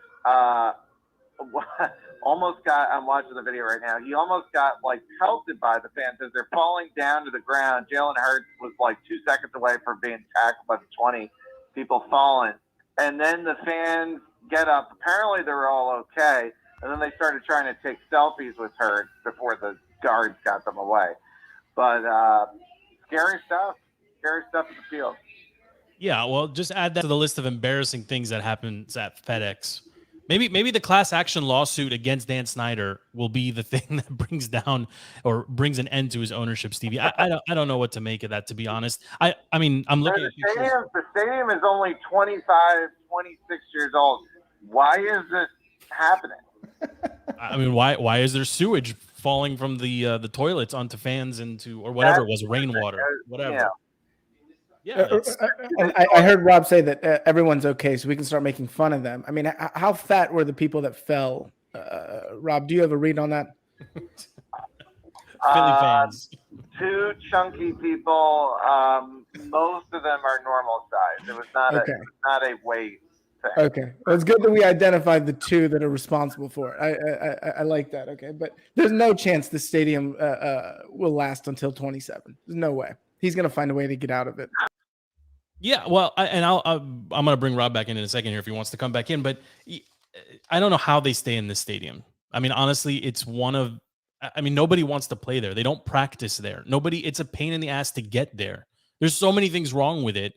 [SPEAKER 7] almost got, I'm watching the video right now, he almost got like pelted by the fans as they're falling down to the ground. Jalen Hurts was like 2 seconds away from being tackled by the 20 people falling. And then the fans get up. Apparently they were all okay. And then they started trying to take selfies with Hurts before the guards got them away. But scary stuff in the field.
[SPEAKER 6] Yeah, well, just add that to the list of embarrassing things that happens at FedEx. Maybe the class action lawsuit against Dan Snyder will be the thing that brings down or brings an end to his ownership, Stevie. I don't know what to make of that, to be honest. I'm looking at pictures.
[SPEAKER 7] The stadium is only 25, 26 years old. Why is this happening?
[SPEAKER 6] Why is there sewage falling from the toilets onto fans or whatever it was, rainwater, whatever. Yeah, that's
[SPEAKER 5] And I heard Rob say that everyone's okay, so we can start making fun of them. I mean, how fat were the people that fell? Rob, do you have a read on that?
[SPEAKER 6] Philly fans.
[SPEAKER 7] Two chunky people. Most of them are normal size. It was not a weight thing.
[SPEAKER 5] Okay, well, it's good that we identified the two that are responsible for it. I like that. Okay, but there's no chance the stadium will last until 27. There's no way. He's gonna find a way to get out of it.
[SPEAKER 6] Yeah, well, I'm going to bring Rob back in a second here if he wants to come back in, but I don't know how they stay in this stadium. I mean, honestly, it's nobody wants to play there. They don't practice there. It's a pain in the ass to get there. There's so many things wrong with it.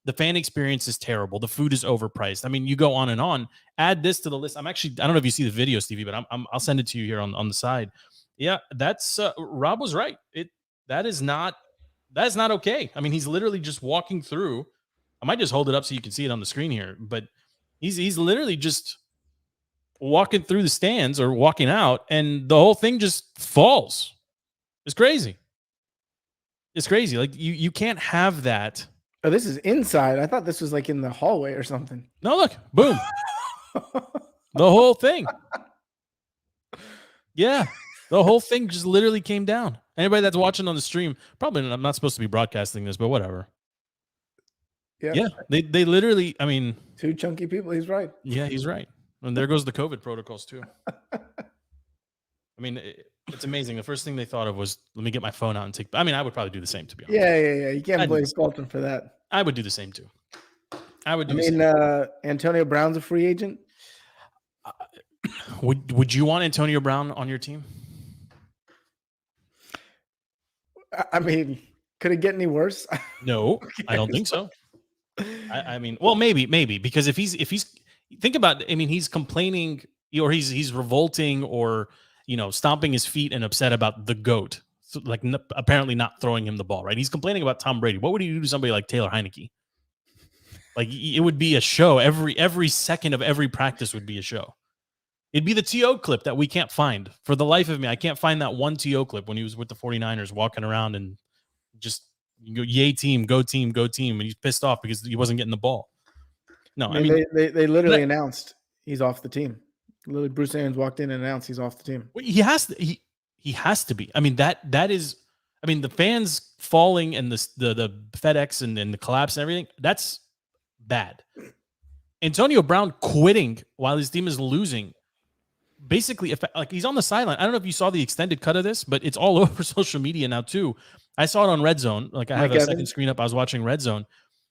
[SPEAKER 6] The fan experience is terrible. The food is overpriced. I mean, you go on and on. Add this to the list. I don't know if you see the video, Stevie, but I'll send it to you here on the side. Yeah, that's Rob was right. That is not okay. I mean, he's literally just walking through. I might just hold it up so you can see it on the screen here, but he's literally just walking through the stands or walking out, and the whole thing just falls. It's crazy. It's crazy. Like you can't have that.
[SPEAKER 5] Oh, this is inside. I thought this was like in the hallway or something.
[SPEAKER 6] No, look, boom. The whole thing. Yeah. The whole thing just literally came down. Anybody that's watching on the stream, probably I'm not supposed to be broadcasting this, but whatever. Yeah. They literally, I mean,
[SPEAKER 5] two chunky people. He's right.
[SPEAKER 6] Yeah, he's right. And there goes the COVID protocols too. I mean, it's amazing. The first thing they thought of was, let me get my phone out and take. I mean, I would probably do the same, to be honest.
[SPEAKER 5] Yeah. You can't blame Colton for that.
[SPEAKER 6] I would do the same too.
[SPEAKER 5] Antonio Brown's a free agent.
[SPEAKER 6] Would you want Antonio Brown on your team?
[SPEAKER 5] I mean, could it get any worse?
[SPEAKER 6] No, I don't think so. I mean, well, maybe because if he's think about, I mean, he's complaining or he's revolting or stomping his feet and upset about the GOAT, so like apparently not throwing him the ball, right? He's complaining about Tom Brady. What would he do to somebody like Taylor Heineke? Like it would be a show. Every second of every practice would be a show. It'd be the T.O. clip that we can't find. For the life of me, I can't find that one T.O. clip when he was with the 49ers walking around and just yay team, go team, go team. And he's pissed off because he wasn't getting the ball. No, I mean
[SPEAKER 5] they literally announced he's off the team. Literally, Bruce Arians walked in and announced he's off the team.
[SPEAKER 6] He has to. He has to be. I mean that is. I mean the fans falling and the FedEx and the collapse and everything. That's bad. Antonio Brown quitting while his team is losing. Basically, if like he's on the sideline. I don't know if you saw the extended cut of this, but it's all over social media now too. I saw it on Red Zone. Like I have a second screen up. I was watching Red Zone.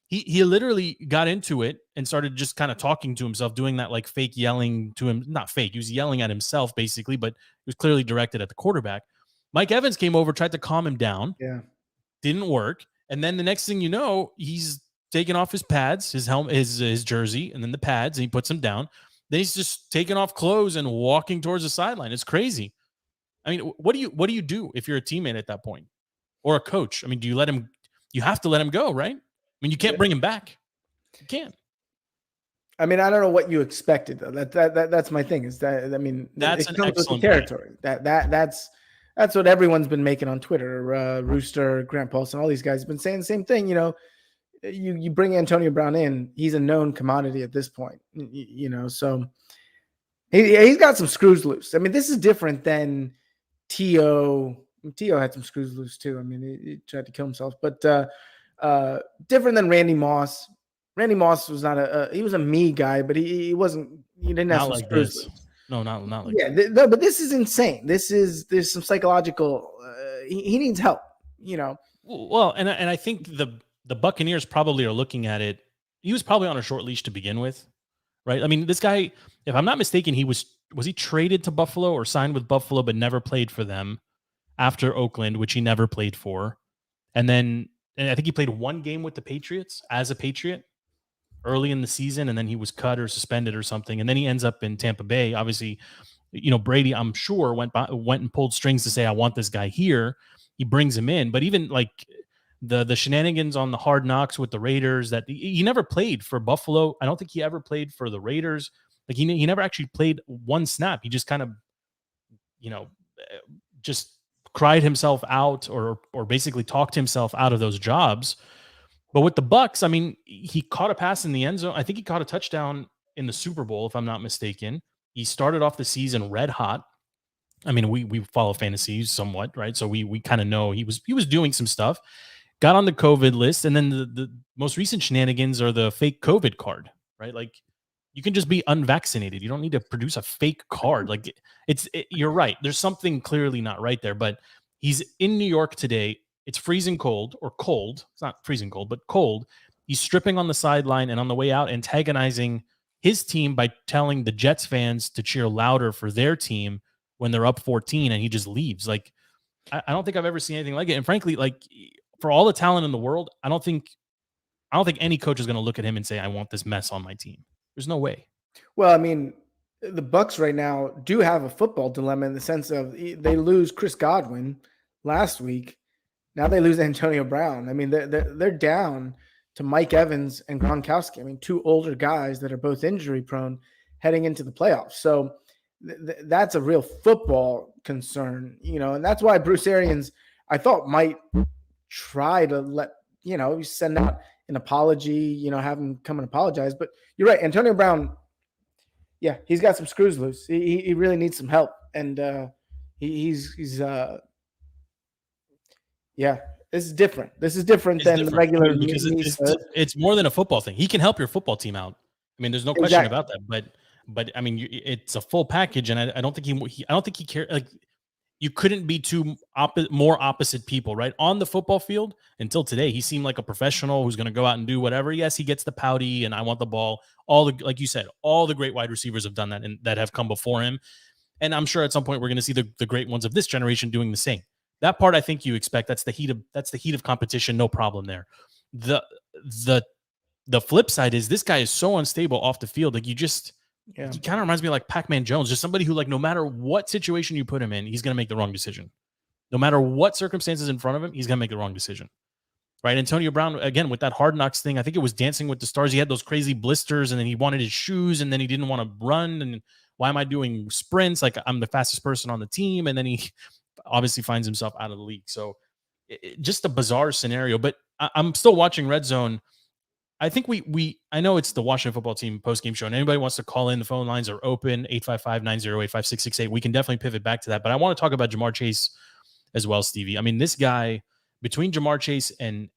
[SPEAKER 6] He literally got into it and started just kind of talking to himself, doing that like fake yelling to him. Not fake. He was yelling at himself basically, but it was clearly directed at the quarterback. Mike Evans came over, tried to calm him down.
[SPEAKER 5] Yeah,
[SPEAKER 6] didn't work. And then the next thing you know, he's taking off his pads, his helmet, his jersey, and then the pads, and he puts them down. Then he's just taking off clothes and walking towards the sideline. It's crazy. I mean, what do you do if you're a teammate at that point or a coach? I mean, do you let him? You have to let him go, right? I mean, you can't bring him back. You can't.
[SPEAKER 5] I mean, I don't know what you expected though. That's my thing. Is that I mean,
[SPEAKER 6] that's
[SPEAKER 5] it
[SPEAKER 6] an
[SPEAKER 5] comes with the
[SPEAKER 6] excellent
[SPEAKER 5] territory.
[SPEAKER 6] point.
[SPEAKER 5] That's what everyone's been making on Twitter. Rooster, Grant Paulson, all these guys have been saying the same thing. You bring Antonio Brown in, he's a known commodity at this point. So he's got some screws loose. I mean, this is different than T.O. T.O. had some screws loose too. I mean, he tried to kill himself, but different than Randy Moss. Randy Moss was not he was a me guy, but he wasn't. He didn't have some
[SPEAKER 6] like
[SPEAKER 5] screws
[SPEAKER 6] this.
[SPEAKER 5] loose.
[SPEAKER 6] No, not like
[SPEAKER 5] no, but this is insane. There's some psychological. He needs help.
[SPEAKER 6] Well, and I think the Buccaneers probably are looking at it. He was probably on a short leash to begin with, right? I mean, this guy, if I'm not mistaken, was he traded to Buffalo or signed with Buffalo, but never played for them after Oakland, which he never played for. And I think he played one game with the Patriots as a Patriot early in the season, and then he was cut or suspended or something. And then he ends up in Tampa Bay. Obviously, Brady, I'm sure, went and pulled strings to say, I want this guy here. He brings him in. But even like the shenanigans on the Hard Knocks with the Raiders, that he never played for Buffalo. I don't think he ever played for the Raiders. Like he never actually played one snap. He just kind of, just cried himself out or basically talked himself out of those jobs. But with the Bucks, I mean, he caught a pass in the end zone. I think he caught a touchdown in the Super Bowl, if I'm not mistaken. He started off the season red hot. I mean, we follow fantasy somewhat, right? So we kind of know he was doing some stuff. Got on the COVID list, and then the most recent shenanigans are the fake COVID card, right? Like you can just be unvaccinated. You don't need to produce a fake card. Like you're right. There's something clearly not right there. But he's in New York today. It's freezing cold or cold. It's not freezing cold, but cold. He's stripping on the sideline and on the way out, antagonizing his team by telling the Jets fans to cheer louder for their team when they're up 14, and he just leaves. Like I don't think I've ever seen anything like it. And frankly, like for all the talent in the world, I don't think any coach is going to look at him and say, I want this mess on my team. There's no way.
[SPEAKER 5] Well, I mean, the Bucks right now do have a football dilemma in the sense of they lose Chris Godwin last week. Now they lose Antonio Brown. I mean, they're down to Mike Evans and Gronkowski. I mean, two older guys that are both injury prone heading into the playoffs. So that's a real football concern, and that's why Bruce Arians, I thought, might try to send out an apology, have him come and apologize. But you're right, Antonio Brown, yeah, he's got some screws loose. He really needs some help, and he's yeah. This is different. This is different than the regular
[SPEAKER 6] because it's more than a football thing. He can help your football team out. I mean, there's no question about that. But I mean, it's a full package, and I don't think he cares. Like, you couldn't be more opposite people, right? On the football field, until today, he seemed like a professional who's going to go out and do whatever. Yes, he gets the pouty, and I want the ball. Like you said, all the great wide receivers have done that, and that have come before him. And I'm sure at some point we're going to see the great ones of this generation doing the same. That part I think you expect. That's the heat of competition. No problem there. The flip side is this guy is so unstable off the field. Like he kind of reminds me of like Pac-Man Jones, just somebody who, like, no matter what situation you put him in, he's going to make the wrong decision. No matter what circumstances in front of him, he's going to make the wrong decision. Right? Antonio Brown, again, with that Hard Knocks thing, I think it was Dancing with the Stars. He had those crazy blisters, and then he wanted his shoes, and then he didn't want to run. And why am I doing sprints? Like, I'm the fastest person on the team. And then he obviously finds himself out of the league. So just a bizarre scenario. But I'm still watching Red Zone. I think I know it's the Washington Football Team post-game show, and anybody wants to call in, the phone lines are open, 855-908-5668. We can definitely pivot back to that. But I want to talk about Jamar Chase as well, Stevie. I mean, this guy, between Jamar Chase and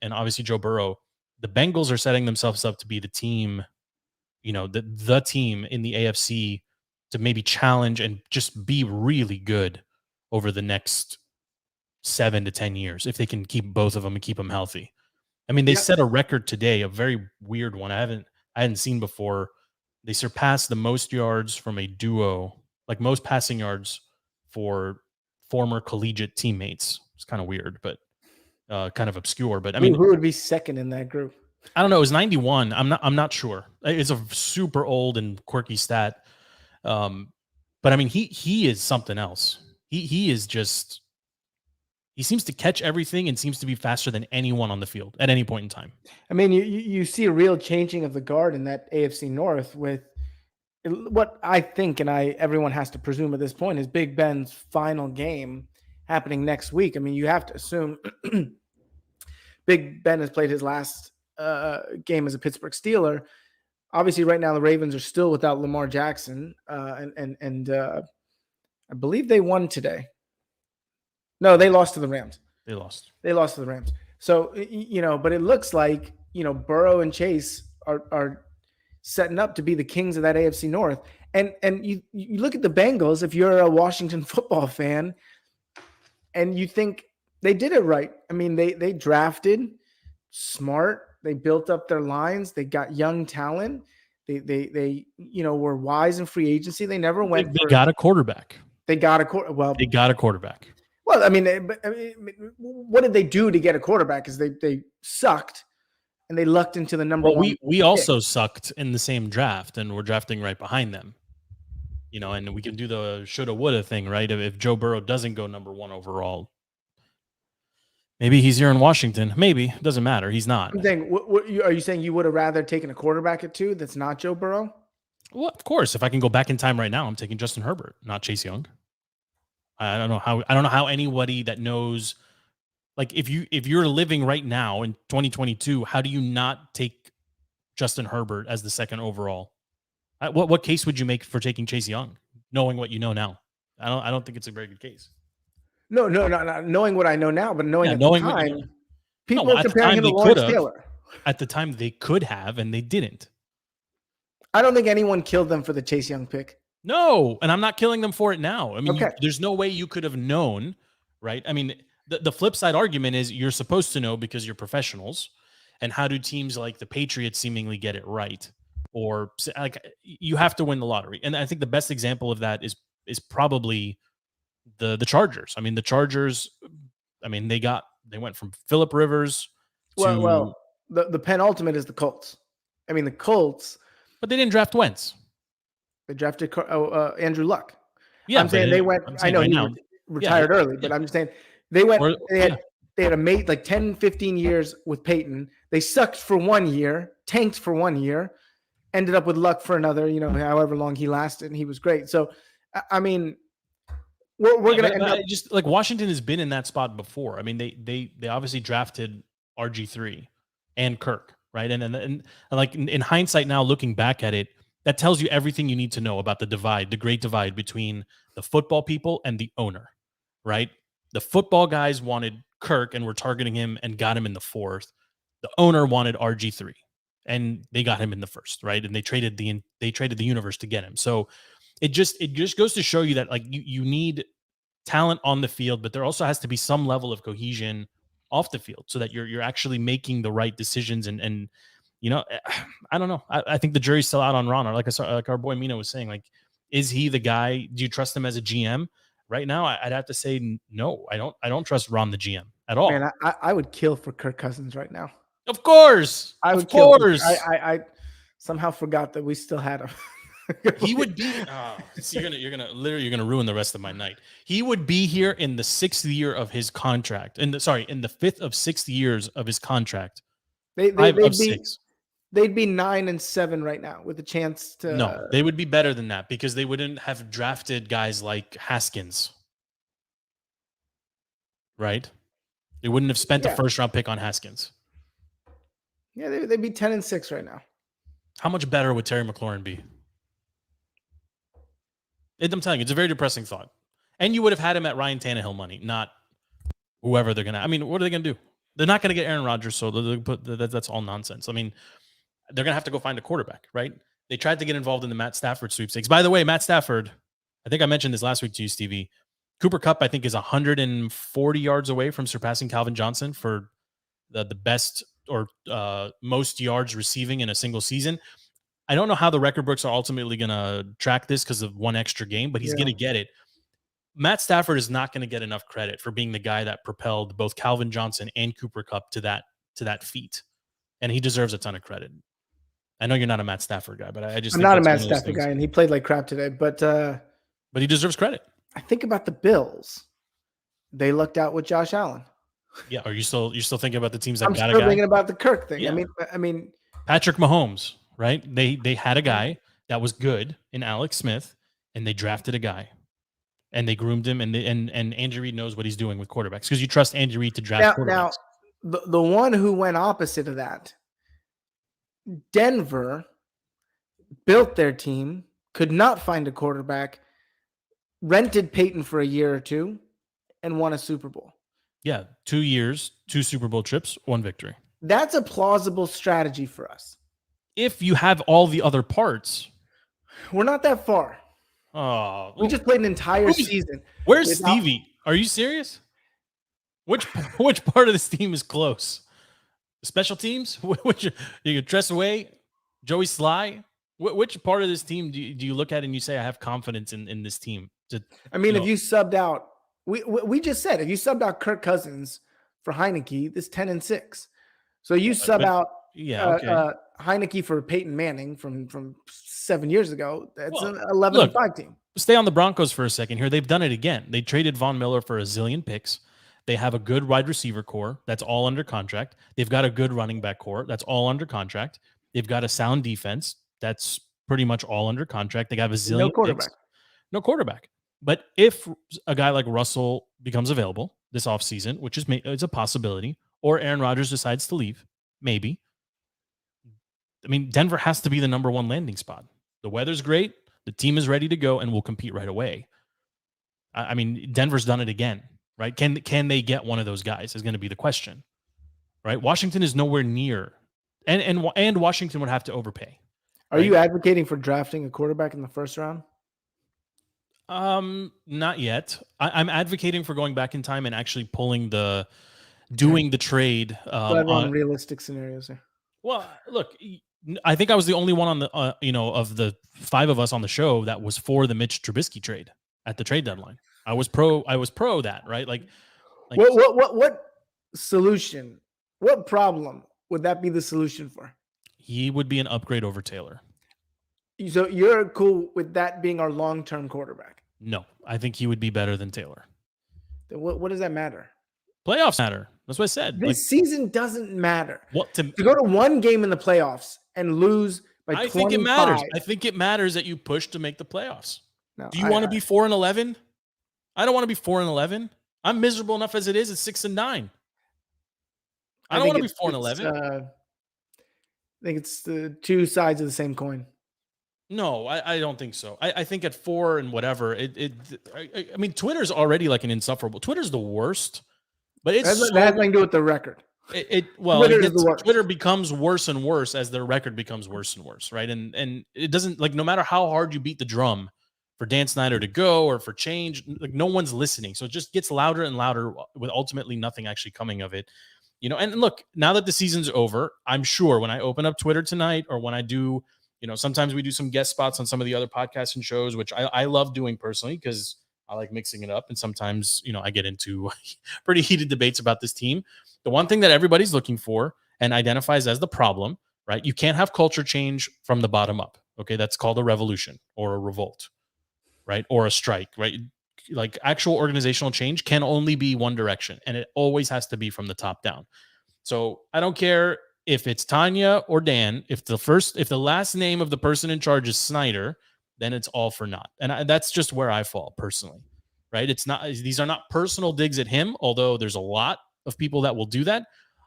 [SPEAKER 6] obviously Joe Burrow, the Bengals are setting themselves up to be the team, the team in the AFC to maybe challenge and just be really good over the next 7 to 10 years if they can keep both of them and keep them healthy. I mean, they set a record today, a very weird one. I hadn't seen before. They surpassed the most yards from a duo, like most passing yards for former collegiate teammates. It's kind of weird, but kind of obscure. But I mean,
[SPEAKER 5] who would be second in that group?
[SPEAKER 6] I don't know. It was 91. I'm not sure. It's a super old and quirky stat. But I mean, he is something else. He is just. He seems to catch everything and seems to be faster than anyone on the field at any point in time.
[SPEAKER 5] I mean, you see a real changing of the guard in that AFC North with what I think, and everyone has to presume at this point, is Big Ben's final game happening next week. I mean, you have to assume Big Ben has played his last game as a Pittsburgh Steeler. Obviously, right now the Ravens are still without Lamar Jackson, and I believe they won today. No, they lost to the Rams. They lost to the Rams. So, but it looks like, Burrow and Chase are setting up to be the kings of that AFC North. And you look at the Bengals, if you're a Washington football fan, and you think they did it right. I mean, they drafted smart. They built up their lines. They got young talent. They were wise in free agency. They never went.
[SPEAKER 6] They got a quarterback.
[SPEAKER 5] They got a quarterback.
[SPEAKER 6] Well,
[SPEAKER 5] I mean, what did they do to get a quarterback? Because they sucked, and they lucked into the number one.
[SPEAKER 6] We also sucked in the same draft, and we're drafting right behind them. And we can do the shoulda woulda thing, right? If Joe Burrow doesn't go number 1 overall, maybe he's here in Washington. Maybe it doesn't matter. He's not.
[SPEAKER 5] I'm saying, are you saying you would have rather taken a quarterback at 2 that's not Joe Burrow?
[SPEAKER 6] Well, of course. If I can go back in time right now, I'm taking Justin Herbert, not Chase Young. I don't know how anybody that knows Like if you're living right now in 2022, how do you not take Justin Herbert as the second overall? What case would you make for taking Chase Young, knowing what you know now? I don't think it's a very good case.
[SPEAKER 5] No, not knowing what I know now, but knowing at
[SPEAKER 6] knowing
[SPEAKER 5] the
[SPEAKER 6] what you
[SPEAKER 5] time,
[SPEAKER 6] know.
[SPEAKER 5] people
[SPEAKER 6] No,
[SPEAKER 5] are
[SPEAKER 6] at the
[SPEAKER 5] comparing
[SPEAKER 6] time
[SPEAKER 5] him to
[SPEAKER 6] they
[SPEAKER 5] Lawrence
[SPEAKER 6] could have.
[SPEAKER 5] Taylor.
[SPEAKER 6] At the time they could have, and they didn't.
[SPEAKER 5] I don't think anyone killed them for the Chase Young pick.
[SPEAKER 6] No, and I'm not killing them for it now. I mean,
[SPEAKER 5] Okay.
[SPEAKER 6] there's no way you could have known, right? I mean, the flip side argument is you're supposed to know because you're professionals. And how do teams like the Patriots seemingly get it right? Or like you have to win the lottery. And I think the best example of that is probably the Chargers. I mean, the Chargers, I mean, they went from Phillip Rivers to
[SPEAKER 5] Well, the penultimate is the Colts. I mean, the Colts,
[SPEAKER 6] but they didn't draft Wentz.
[SPEAKER 5] they drafted Andrew Luck.
[SPEAKER 6] Yeah,
[SPEAKER 5] I'm saying they went. I know
[SPEAKER 6] right
[SPEAKER 5] he
[SPEAKER 6] now,
[SPEAKER 5] retired early, but I'm just saying they went.
[SPEAKER 6] Or-
[SPEAKER 5] They had a mate like 10, 15 years with Peyton. They sucked for 1 year, tanked for 1 year, ended up with Luck for another, however long he lasted, and he was great. So, I mean, we're going to end up
[SPEAKER 6] just like Washington has been in that spot before. I mean, they obviously drafted RG3 and Kirk, right? And like in hindsight now, looking back at it, that tells you everything you need to know about the great divide between the football people and the owner, right? The football guys wanted Kirk and were targeting him and got him in the 4th. The owner wanted RG3 and they got him in the 1st, right? And they traded the universe to get him. So it just goes to show you that like you need talent on the field, but there also has to be some level of cohesion off the field so that you're actually making the right decisions. And I don't know. I think the jury's still out on Ron. Or like our boy Mina was saying, like, is he the guy? Do you trust him as a GM? Right now, I'd have to say no. I don't trust Ron the GM at all.
[SPEAKER 5] Man, I would kill for Kirk Cousins right now.
[SPEAKER 6] Of course,
[SPEAKER 5] I would
[SPEAKER 6] of
[SPEAKER 5] kill.
[SPEAKER 6] course.
[SPEAKER 5] I somehow forgot that we still had him.
[SPEAKER 6] He would be. You're gonna ruin the rest of my night. He would be here in the 6th year of his contract. In the 5th of 6 years of his contract. They'd be
[SPEAKER 5] 9-7 right now with a chance to.
[SPEAKER 6] No, they would be better than that because they wouldn't have drafted guys like Haskins. Right? They wouldn't have spent a 1st-round pick on Haskins.
[SPEAKER 5] Yeah, they'd be 10-6 right now.
[SPEAKER 6] How much better would Terry McLaurin be? I'm telling you, it's a very depressing thought. And you would have had him at Ryan Tannehill money, not whoever they're gonna. I mean, what are they gonna do? They're not gonna get Aaron Rodgers, so that's all nonsense. I mean, they're gonna have to go find a quarterback, right? They tried to get involved in the Matt Stafford sweepstakes. By the way, Matt Stafford, I think I mentioned this last week to you, Stevie. Cooper Kupp, I think, is 140 yards away from surpassing Calvin Johnson for the best or most yards receiving in a single season. I don't know how the record books are ultimately going to track this because of one extra game, but he's going to get it. Matt Stafford is not going to get enough credit for being the guy that propelled both Calvin Johnson and Cooper Kupp to that feat, and he deserves a ton of credit. I know you're not a Matt Stafford guy, but I'm
[SPEAKER 5] not a Matt Stafford guy, and he played like crap today. But
[SPEAKER 6] he deserves credit.
[SPEAKER 5] I think about the Bills; they lucked out with Josh Allen.
[SPEAKER 6] Yeah, are you still thinking about the teams that
[SPEAKER 5] I'm
[SPEAKER 6] got a
[SPEAKER 5] still
[SPEAKER 6] guy?
[SPEAKER 5] thinking about the Kirk thing.
[SPEAKER 6] Yeah.
[SPEAKER 5] I mean,
[SPEAKER 6] Patrick Mahomes, right? They had a guy that was good in Alex Smith, and they drafted a guy, and they groomed him, and Andy Reid knows what he's doing with quarterbacks because you trust Andy Reid to draft quarterbacks.
[SPEAKER 5] Now, the one who went opposite of that, Denver, built their team, could not find a quarterback, rented Peyton for a year or two, and won a Super Bowl.
[SPEAKER 6] Yeah, 2 years, 2 Super Bowl trips, 1 victory.
[SPEAKER 5] That's a plausible strategy for us.
[SPEAKER 6] If you have all the other parts.
[SPEAKER 5] We're not that far.
[SPEAKER 6] Oh,
[SPEAKER 5] we just played an entire season.
[SPEAKER 6] Where's Stevie? Are you serious? Which part of this team is close? Special teams? Which you dress away? Joey Sly? Which part of this team do you look at and you say I have confidence in this team?
[SPEAKER 5] If you subbed out, we just said if you subbed out Kirk Cousins for Heineke, this 10-6. So you sub out Heineke for Peyton Manning from 7 years ago. That's an 11-5 team.
[SPEAKER 6] Stay on the Broncos for a second here. They've done it again. They traded Von Miller for a zillion picks. They have a good wide receiver core that's all under contract. They've got a good running back core that's all under contract. They've got a sound defense that's pretty much all under contract. They have a zillion
[SPEAKER 5] no quarterback.
[SPEAKER 6] Picks. No quarterback. But if a guy like Russell becomes available, this offseason, which is it's a possibility, or Aaron Rodgers decides to leave, maybe. I mean, Denver has to be the number one landing spot. The weather's great. The team is ready to go and will compete right away. I mean, Denver's done it again, right? Can they get one of those guys is going to be the question, right? Washington is nowhere near, and Washington would have to overpay.
[SPEAKER 5] Are you advocating for drafting a quarterback in the first round?
[SPEAKER 6] Not yet. I'm advocating for going back in time and actually doing the trade.
[SPEAKER 5] On realistic scenarios here.
[SPEAKER 6] Well, look, I think I was the only one on the, of the five of us on the show that was for the Mitch Trubisky trade at the trade deadline. I was pro that, right? Like
[SPEAKER 5] what solution? What problem would that be the solution for?
[SPEAKER 6] He would be an upgrade over Taylor.
[SPEAKER 5] So you're cool with that being our long-term quarterback?
[SPEAKER 6] No, I think he would be better than Taylor.
[SPEAKER 5] Then what does that matter?
[SPEAKER 6] Playoffs matter. That's what I said.
[SPEAKER 5] This season doesn't matter.
[SPEAKER 6] What to
[SPEAKER 5] go to one game in the playoffs and lose by 25.
[SPEAKER 6] I think it matters. I think it matters that you push to make the playoffs. No, do you want to be 4-11? I don't want to be 4-11. I'm miserable enough as it is at 6-9. I don't want to be 4-11.
[SPEAKER 5] I think it's the two sides of the same coin.
[SPEAKER 6] No, I don't think so. I think at 4 and whatever, I mean, Twitter's already like an insufferable. Twitter's the worst, but it has
[SPEAKER 5] nothing to do with the record.
[SPEAKER 6] Twitter becomes worse and worse as their record becomes worse and worse, right? And it doesn't, like, no matter how hard you beat the drum for Dan Snyder to go or for change, like, no one's listening. So it just gets louder and louder with ultimately nothing actually coming of it. And look, now that the season's over, I'm sure when I open up Twitter tonight or when I do, sometimes we do some guest spots on some of the other podcasts and shows, which I love doing personally because I like mixing it up. And sometimes, I get into pretty heated debates about this team. The one thing that everybody's looking for and identifies as the problem, right? You can't have culture change from the bottom up. Okay. That's called a revolution or a revolt, right? Or a strike, right? Like, actual organizational change can only be one direction, and it always has to be from the top down. So I don't care if it's Tanya or Dan. If the last name of the person in charge is Snyder, then it's all for naught. And that's just where I fall personally, right? These are not personal digs at him, although there's a lot of people that will do that.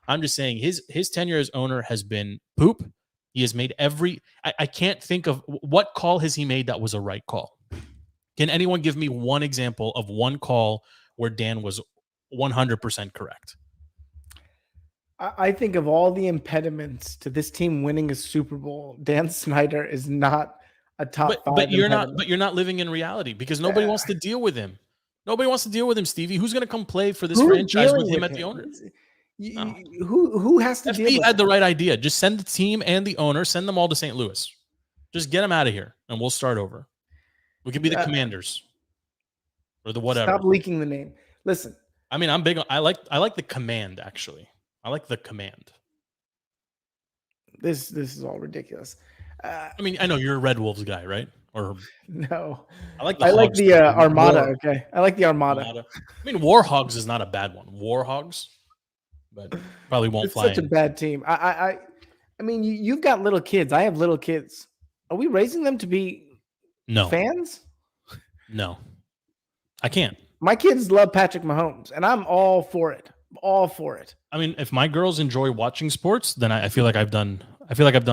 [SPEAKER 6] I'm just saying his tenure as owner has been poop. He has made I can't think of what call has he made that was a right call. Can anyone give me one example of one call where Dan was 100% correct?
[SPEAKER 5] I think of all the impediments to this team winning a Super Bowl, Dan Snyder is not a top 5.
[SPEAKER 6] But you're not living in reality because nobody wants to deal with him. Nobody wants to deal with him, Stevie. Who's going to come play for this franchise with him at the owner?
[SPEAKER 5] Who has to deal with him?
[SPEAKER 6] FB had the right idea. Just send the team and the owner, send them all to St. Louis. Just get them out of here, and we'll start over. We could be the Commanders or the whatever.
[SPEAKER 5] Stop leaking the name. Listen.
[SPEAKER 6] I mean, I'm big on, I like the command, actually. I like the command.
[SPEAKER 5] This is all ridiculous.
[SPEAKER 6] I mean, I know you're a Red Wolves guy, right? Or
[SPEAKER 5] no.
[SPEAKER 6] I like
[SPEAKER 5] the Armada, okay? I like the Armada.
[SPEAKER 6] I mean, Warhogs is not a bad one. Warhogs, but probably won't fly.
[SPEAKER 5] It's such a bad team. I mean, you've got little kids. I have little kids. Are we raising them to be fans?
[SPEAKER 6] No. I can't.
[SPEAKER 5] My kids love Patrick Mahomes, and I'm all for it. All for it.
[SPEAKER 6] I mean, if my girls enjoy watching sports, then I feel like I've done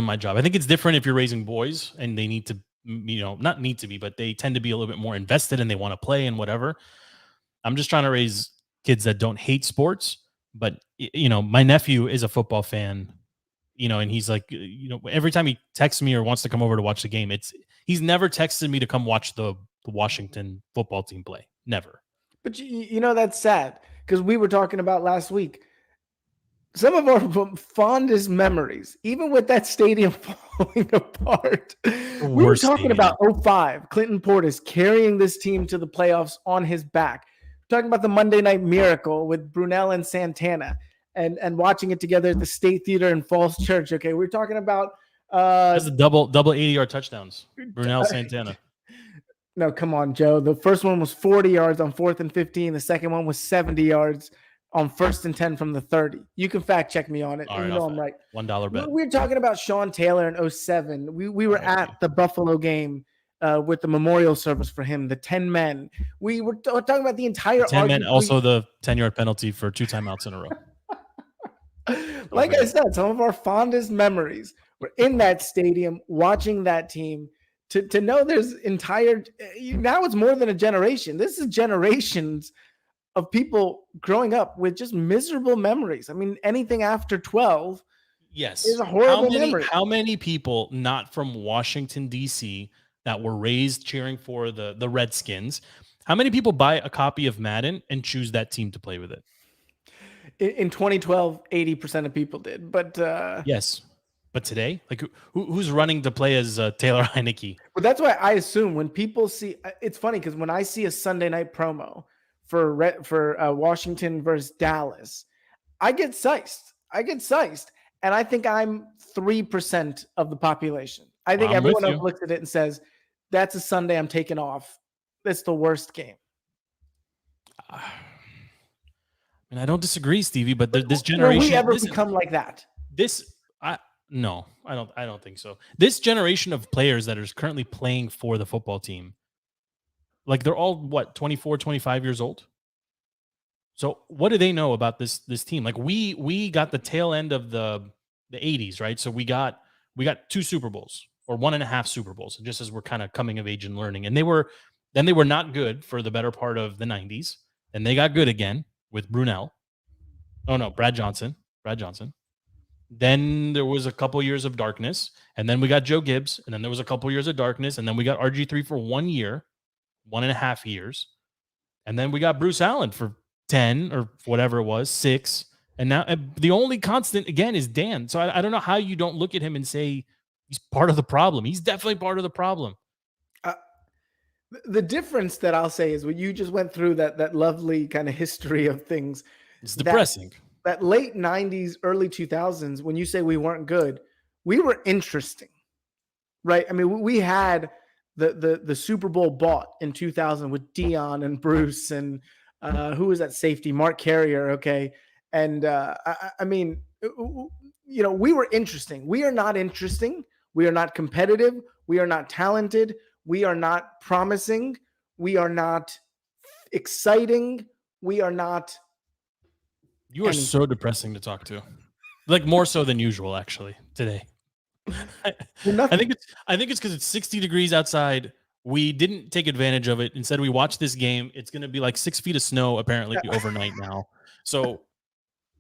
[SPEAKER 6] my job. I think it's different if you're raising boys and they need to, not need to be, but they tend to be a little bit more invested and they want to play and whatever. I'm just trying to raise kids that don't hate sports. But, my nephew is a football fan, and he's like, every time he texts me or wants to come over to watch the game, he's never texted me to come watch the Washington football team play. Never.
[SPEAKER 5] But that's sad because we were talking about last week. Some of our fondest memories, even with that stadium falling apart, we were talking about 05, Clinton Portis carrying this team to the playoffs on his back. We're talking about the Monday Night Miracle with Brunel and Santana and watching it together at the State Theater in Falls Church. Okay, we're talking about
[SPEAKER 6] that's the double 80-yard touchdowns. Brunel, Santana.
[SPEAKER 5] No, come on, Joe. The first one was 40 yards on 4th and 15. The second one was 70 yards on 1st and 10 from the 30. You can fact check me on it.
[SPEAKER 6] All right,
[SPEAKER 5] I'm right.
[SPEAKER 6] $1 bet.
[SPEAKER 5] We were talking about Sean Taylor in 07. We were at the Buffalo game with the memorial service for him, the 10 men. We were talking about the entire
[SPEAKER 6] 10 men,
[SPEAKER 5] argument.
[SPEAKER 6] also the 10-yard penalty for 2 timeouts in a row.
[SPEAKER 5] Like I said, some of our fondest memories were in that stadium, watching that team. To know there's now it's more than a generation. This is generations of people growing up with just miserable memories. I mean, anything after 12
[SPEAKER 6] Yes.
[SPEAKER 5] is a horrible memory.
[SPEAKER 6] How many people not from Washington, D.C. that were raised cheering for the Redskins, how many people buy a copy of Madden and choose that team to play with it?
[SPEAKER 5] In 2012, 80% of people did. But
[SPEAKER 6] yes. But today, like who's running to play as Taylor Heineke?
[SPEAKER 5] But that's why I assume when people see, it's funny because when I see a Sunday night promo for Washington versus Dallas, I get sized. And I think I'm 3% of the population. I think everyone else looks at it and says, that's a Sunday I'm taking off. That's the worst game.
[SPEAKER 6] And I don't disagree, Stevie, but this generation,
[SPEAKER 5] will we ever become like that?
[SPEAKER 6] No, I don't think so. This generation of players that are currently playing for the football team, like they're all 24, 25 years old. So what do they know about this team? Like we got the tail end of the 80s, right? So we got 2 Super Bowls or 1.5 Super Bowls, just as we're kind of coming of age and learning. And they were not good for the better part of the 90s. And they got good again with Brunell. Oh no, Brad Johnson. Then there was a couple years of darkness, and then we got Joe Gibbs, and then there was a couple years of darkness, and then we got RG3 for 1 year, 1.5 years, and then we got Bruce Allen for 10 or whatever it was, 6, and now the only constant again is Dan. So I don't know how you don't look at him and say he's part of the problem. He's definitely part of the problem.
[SPEAKER 5] The difference that I'll say is when you just went through that lovely kind of history of things.
[SPEAKER 6] It's depressing.
[SPEAKER 5] That late 90s, early 2000s, when you say we weren't good, we were interesting, right? I mean, we had the Super Bowl bought in 2000 with Dion and Bruce and who was that safety? Mark Carrier, okay? And I mean, we were interesting. We are not interesting. We are not competitive. We are not talented. We are not promising. We are not exciting. We are not.
[SPEAKER 6] You are so depressing to talk to, like more so than usual, actually, today. I think it's because it's 60 degrees outside. We didn't take advantage of it. Instead, we watched this game. It's going to be like 6 feet of snow apparently overnight now. So,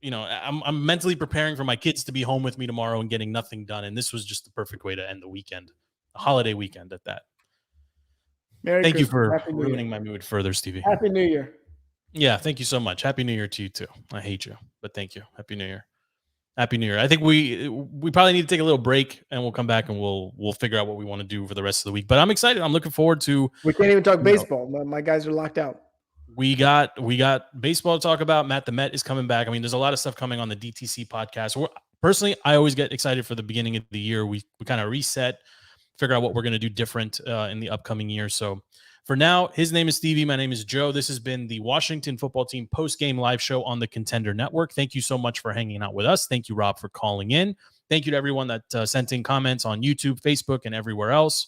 [SPEAKER 6] I'm mentally preparing for my kids to be home with me tomorrow and getting nothing done. And this was just the perfect way to end the weekend, a holiday weekend at that. Thank you for ruining my mood further, Stevie.
[SPEAKER 5] Happy New Year.
[SPEAKER 6] Yeah, thank you so much. Happy New Year to you too. I hate you, but thank you. Happy New Year. Happy New Year. I think we probably need to take a little break and we'll come back and we'll figure out what we want to do for the rest of the week. But I'm excited. I'm looking forward to.
[SPEAKER 5] We can't even talk baseball. My guys are locked out.
[SPEAKER 6] We got baseball to talk about. Matt the Met is coming back. I mean, there's a lot of stuff coming on the DTC podcast. Personally, I always get excited for the beginning of the year. We kind of reset, figure out what we're going to do different in the upcoming year. So for now, his name is Stevie. My name is Joe. This has been the Washington Football Team post-game live show on the Contender Network. Thank you so much for hanging out with us. Thank you, Rob, for calling in. Thank you to everyone that sent in comments on YouTube, Facebook, and everywhere else.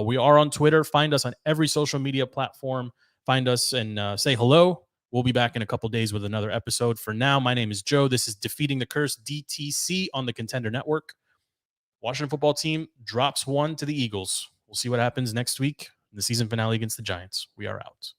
[SPEAKER 6] We are on Twitter. Find us on every social media platform. Find us and say hello. We'll be back in a couple days with another episode. For now, my name is Joe. This is Defeating the Curse DTC on the Contender Network. Washington Football Team drops 1 to the Eagles. We'll see what happens next week in the season finale against the Giants. We are out.